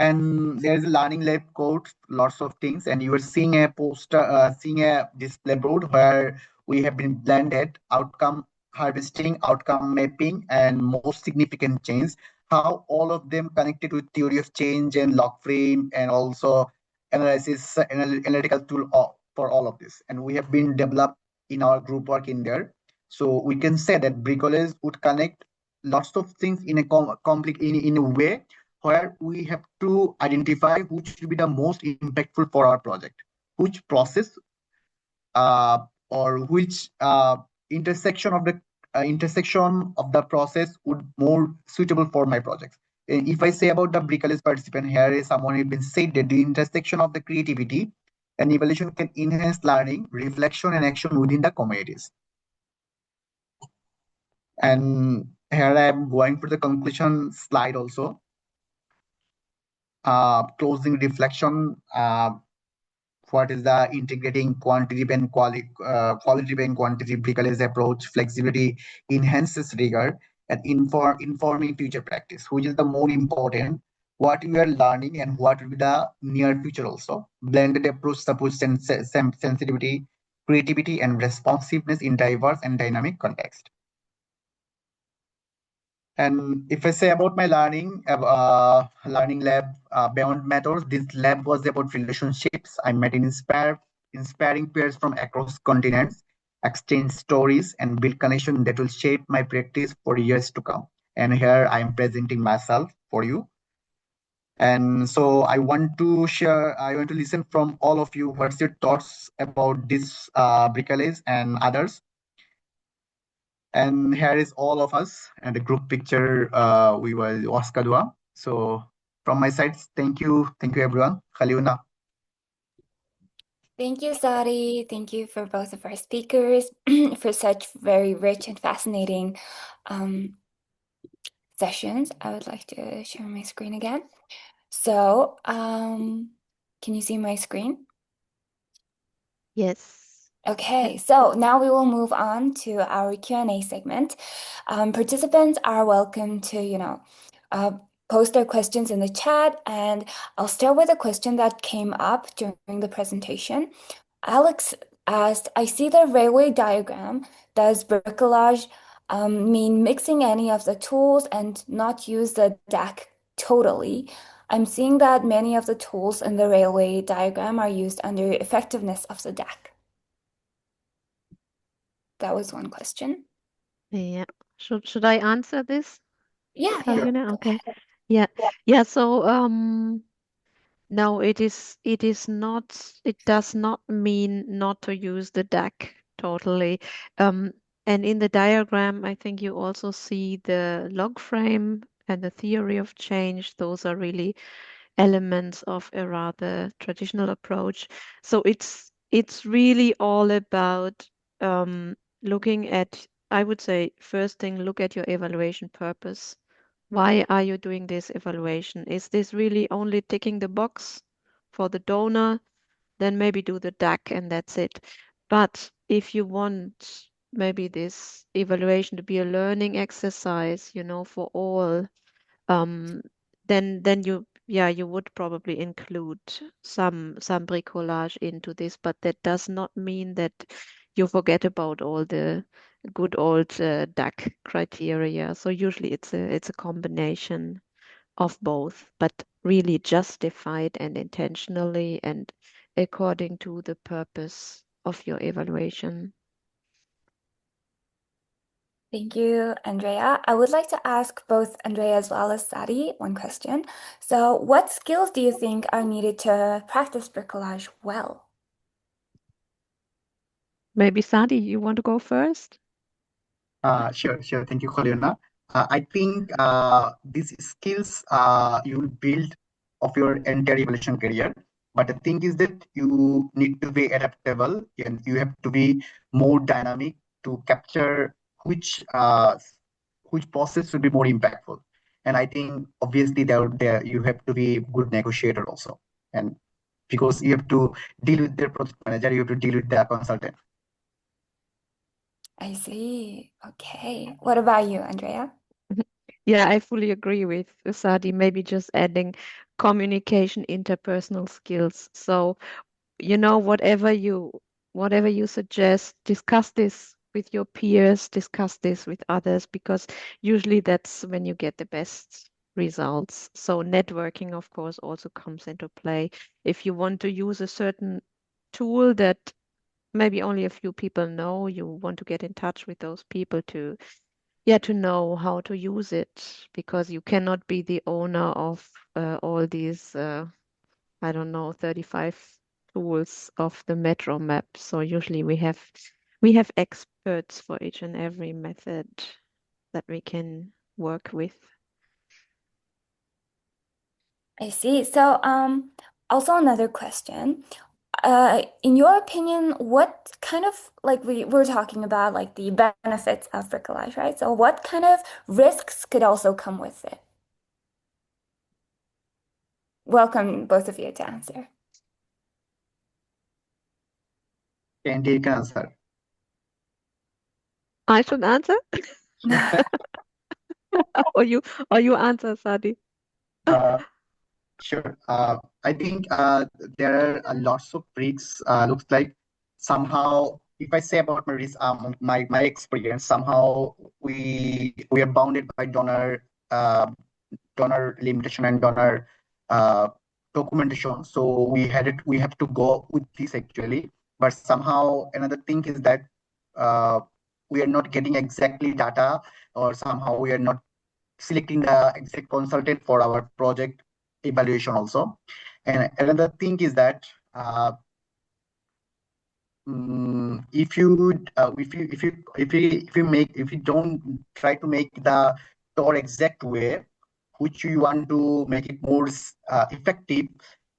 And there's a learning lab code, lots of things, and you are seeing a poster, seeing a display board where we have been blended outcome harvesting, outcome mapping, and most significant change. How all of them connected with theory of change and log frame, and also analysis analytical tool for all of this. And we have been developed in our group work in there. So we can say that bricolage would connect lots of things in a in a way where we have to identify which will be the most impactful for our project, which process or which intersection of the process would more suitable for my projects. If I say about the bricolage participant, here is someone who has been said that the intersection of the creativity and evaluation can enhance learning, reflection, and action within the communities. And here I am going for the conclusion slide also. Closing reflection, what is the integrating quantitative and qualitative and quantitative bricolage approach, flexibility enhances rigor and informing future practice, which is the more important, what we are learning and what will be the near future also. Blended approach supports sensitivity, creativity, and responsiveness in diverse and dynamic context. And if I say about my learning lab beyond methods, this lab was about relationships. I met inspiring peers from across continents, exchange stories, and build connection that will shape my practice for years to come. And here I am presenting myself for you. And so I want to listen from all of you. What's your thoughts about this bricolage and others? And here is all of us and the group picture. We were Waskadua. So from my side, thank you everyone. Khaliuna. Thank you, Sari. Thank you for both of our speakers for such very rich and fascinating sessions. I would like to share my screen again. So, can you see my screen? Yes. Okay, so now we will move on to our Q&A segment. Participants are welcome to, uh, post their questions in the chat, and I'll start with a question that came up during the presentation. Alex asked, I see the railway diagram. Does bricolage mean mixing any of the tools and not use the deck totally? I'm seeing that many of the tools in the railway diagram are used under effectiveness of the deck. That was one question. Yeah. Should I answer this, Yeah, Kalina? go Okay. ahead. Yeah. So no, it is not, it does not mean not to use the deck totally. Um, and in the diagram, I think you also see the log frame and the theory of change. Those are really elements of a rather traditional approach. So it's really all about looking at, I would say, first thing, look at your evaluation purpose. Why are you doing this evaluation? Is this really only ticking the box for the donor? Then maybe do the DAC and that's it. But if you want maybe this evaluation to be a learning exercise, for all, um, then you would probably include some bricolage into this, but that does not mean that you forget about all the good old DAC criteria. So usually it's a combination of both, but really justified and intentionally and according to the purpose of your evaluation. Thank you, Andrea. I would like to ask both Andrea as well as Sadi one question. So, what skills do you think are needed to practice bricolage well? Maybe Sadi, you want to go first? Sure. Thank you, Kaliana. I think these skills you will build of your entire evaluation career. But the thing is that you need to be adaptable and you have to be more dynamic to capture which process will be more impactful. And I think obviously there you have to be good negotiator also. And because you have to deal with the project manager, you have to deal with the consultant. I see. Okay. What about you, Andrea? Yeah, I fully agree with Sadi. Maybe just adding communication, interpersonal skills. So, whatever you suggest, discuss this with your peers, discuss this with others, because usually that's when you get the best results. So networking, of course, also comes into play. If you want to use a certain tool that maybe only a few people know, you want to get in touch with those people to know how to use it, because you cannot be the owner of all these I don't know, 35 tools of the metro map. So usually we have experts for each and every method that we can work with. I see. So, also another question. In your opinion, what kind of like we're talking about like the benefits of bricolage, right? So, what kind of risks could also come with it? Welcome both of you to answer. And you can answer. I should answer? Or you answer, Sadi? Sure. I think there are lots of risks. Looks like somehow, if I say about my risk, my experience, somehow we are bounded by donor limitation and donor uh, documentation. So we have to go with this actually. But somehow another thing is that uh, we are not getting exactly data, or somehow we are not selecting the exact consultant for our project evaluation also. And another thing is that if you don't try to make the tour exact way, which you want to make it more effective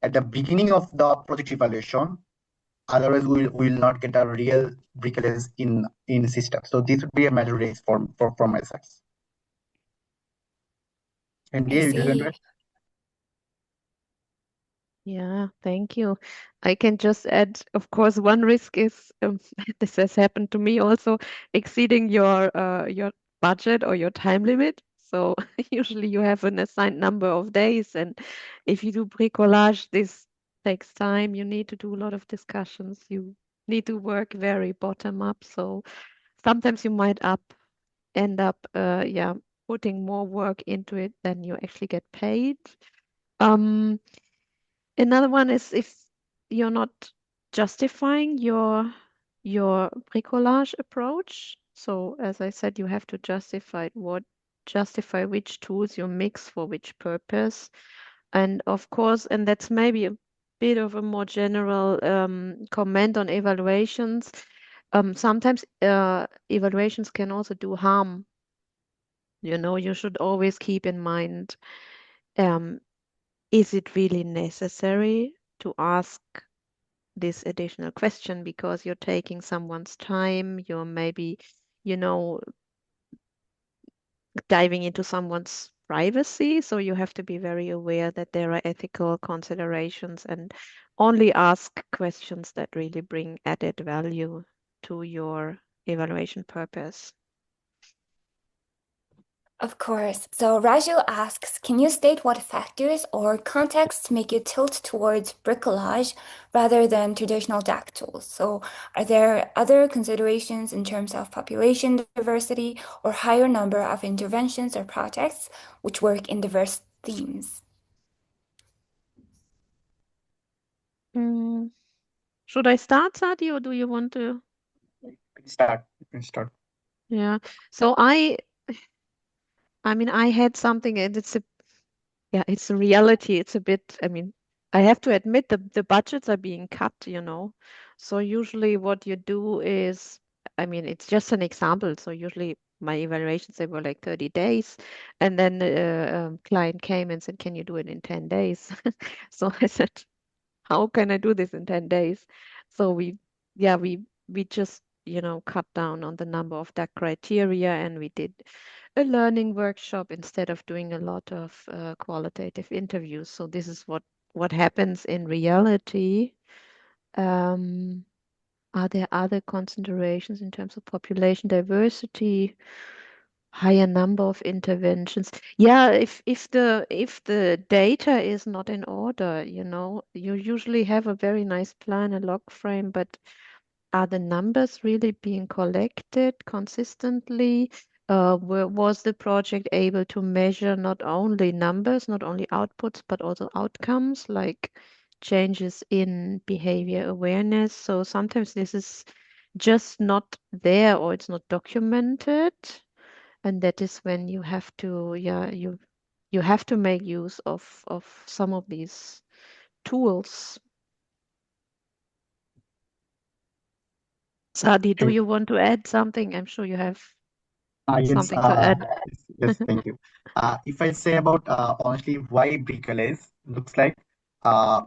at the beginning of the project evaluation, otherwise we will not get a real bricolage in system. So this would be a major risk from my side. And I yeah, see. Yeah, thank you. I can just add, of course, one risk is this has happened to me also, exceeding your budget or your time limit. So usually you have an assigned number of days, and if you do bricolage, this takes time. You need to do a lot of discussions. You need to work very bottom up. So sometimes you might end up yeah, putting more work into it than you actually get paid. Um, Another one is if you're not justifying your bricolage approach. So as I said, you have to justify which tools you mix for which purpose. And of course, and that's maybe a bit of a more general comment on evaluations. Sometimes evaluations can also do harm. You should always keep in mind, um, is it really necessary to ask this additional question because you're taking someone's time, you're maybe, you know, diving into someone's privacy. So you have to be very aware that there are ethical considerations and only ask questions that really bring added value to your evaluation purpose. Of course. So Raju asks, can you state what factors or contexts make you tilt towards bricolage rather than traditional DAC tools? So are there other considerations in terms of population diversity or higher number of interventions or projects which work in diverse themes? Should I start, Sadi, or do you want to? You can start. You can start. Yeah. So I mean, I had something, and it's a reality. It's a bit, I mean, I have to admit the budgets are being cut. So usually what you do is, I mean, it's just an example. So usually my evaluations, they were like 30 days. And then the client came and said, can you do it in 10 days? So I said, how can I do this in 10 days? So we just, cut down on the number of that criteria, and we did a learning workshop instead of doing a lot of qualitative interviews. So this is what happens in reality. Um, are there other considerations in terms of population diversity, higher number of interventions? Yeah, if the data is not in order, you usually have a very nice plan, a log frame, but are the numbers really being collected consistently? Was the project able to measure not only numbers, not only outputs, but also outcomes like changes in behavior awareness? So sometimes this is just not there or it's not documented. And that is when you have to, yeah, you have to make use of some of these tools. Sadi, do Okay. you want to add something? I'm sure you have Yes, something to add. yes, thank you. If I say about honestly why bricolage looks like uh,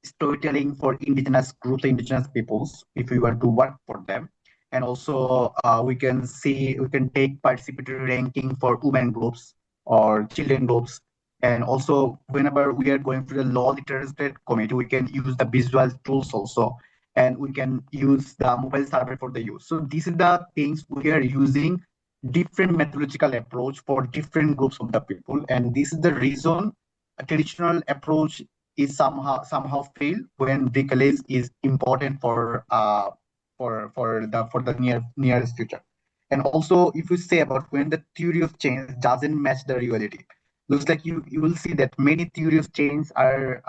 storytelling for indigenous groups, indigenous peoples, if we were to work for them, and also we can take participatory ranking for women groups or children groups, and also whenever we are going through the law literacy committee, we can use the visual tools also, and we can use the mobile server for the use. So these are the things we are using different methodological approach for different groups of the people, and this is the reason a traditional approach is somehow fail when bricolage is important for the nearest future. And also, if you say about when the theory of change doesn't match the reality, looks like you will see that many theory of change are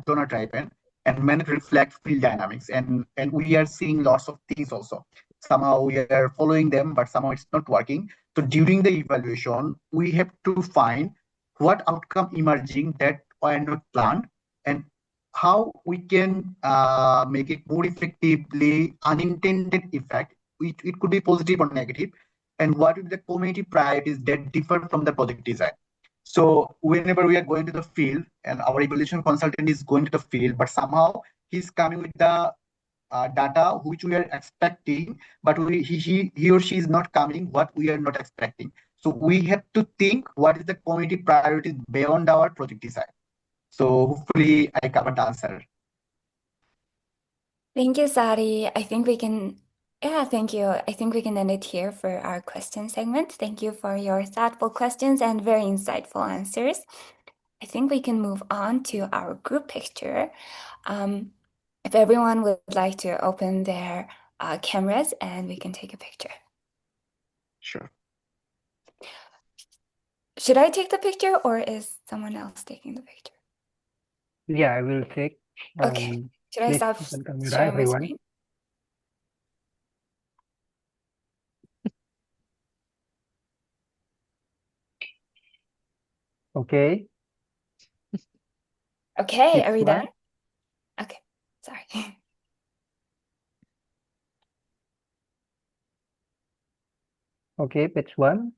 donor driven and many reflect field dynamics, and we are seeing lots of things also. Somehow we are following them, but somehow it's not working. So during the evaluation, we have to find what outcome emerging that are not planned, and how we can make it more effectively unintended effect. It could be positive or negative, and what will be the community priorities that differ from the project design. So whenever we are going to the field and our evaluation consultant is going to the field, but somehow he's coming with the data which we are expecting, but he or she is not coming what we are not expecting. So we have to think what is the community priorities beyond our project design. So hopefully I covered the answer. Thank you, Sari. I think we can, yeah, thank you. I think we can end it here for our question segment. Thank you for your thoughtful questions and very insightful answers. I think we can move on to our group picture. If everyone would like to open their cameras and we can take a picture. Sure. Should I take the picture or is someone else taking the picture? Yeah, I will take. Okay. Should I Please stop open camera, sharing my everyone. screen? Okay, Okay, it's are we one. done? Okay, sorry. Okay, page one.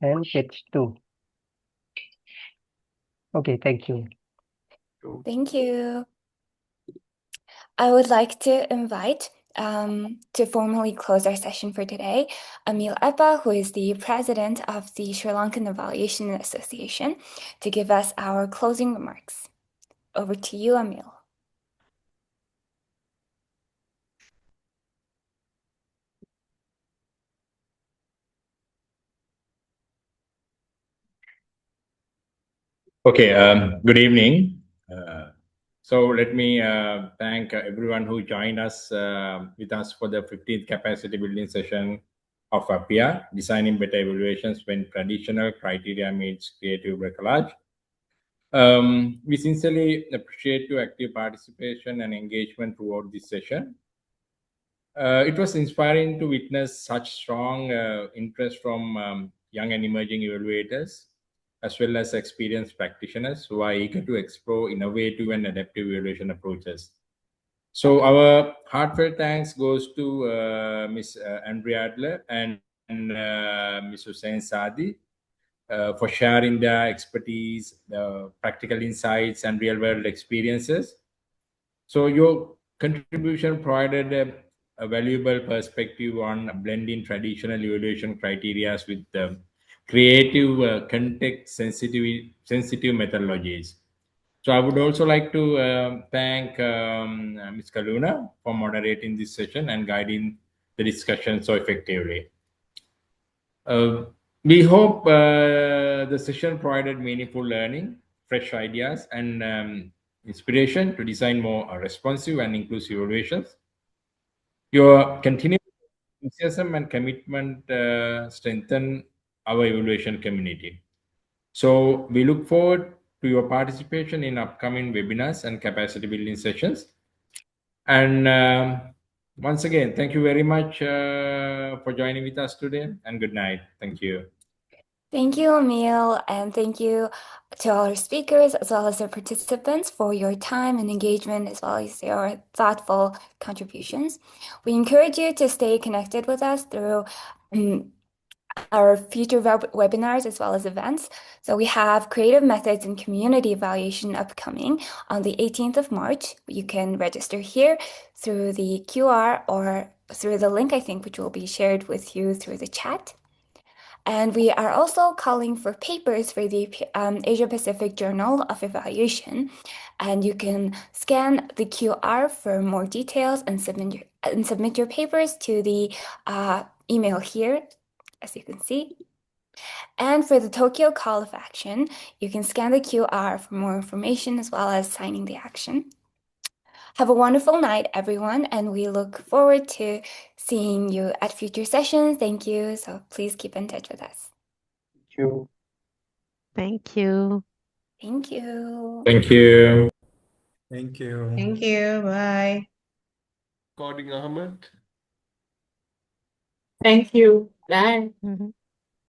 And page two. Okay, thank you. Thank you. I would like to invite to formally close our session for today, Emil Epa, who is the president of the Sri Lankan Evaluation Association, to give us our closing remarks. Over to you, Emil. Okay, good evening. So let me thank everyone who joined us with us for the 15th capacity building session of APIA, Designing Better Evaluations when Traditional Criteria Meets Creative Bricolage. We sincerely appreciate your active participation and engagement throughout this session. It was inspiring to witness such strong interest from young and emerging evaluators, as well as experienced practitioners who are eager to explore innovative and adaptive evaluation approaches. So our heartfelt thanks goes to Ms. Andrea Adler and Ms. Hussein Sadi for sharing their expertise, practical insights, and real-world experiences. So your contribution provided a valuable perspective on blending traditional evaluation criteria with creative, context-sensitive methodologies. So I would also like to thank Ms. Kaluna for moderating this session and guiding the discussion so effectively. We hope the session provided meaningful learning, fresh ideas, and inspiration to design more responsive and inclusive evaluations. Your continued enthusiasm and commitment strengthen our evaluation community. So we look forward to your participation in upcoming webinars and capacity building sessions. And once again, thank you very much for joining with us today, and good night. Thank you. Thank you, Emil, and thank you to all our speakers as well as our participants for your time and engagement as well as your thoughtful contributions. We encourage you to stay connected with us through our future webinars as well as events. So we have Creative Methods and Community Evaluation upcoming on the 18th of March. You can register here through the QR or through the link, I think, which will be shared with you through the chat. And we are also calling for papers for the Asia Pacific Journal of Evaluation. And you can scan the QR for more details and submit your papers to the email here, as you can see. And for the Tokyo Call of Action, you can scan the QR for more information as well as signing the action. Have a wonderful night, everyone, and we look forward to seeing you at future sessions. Thank you. So please keep in touch with us. Thank you. Thank you. Thank you. Thank you. Thank you. Thank you. Bye. Recording, Ahmed. Thank you. Bye. Mhm.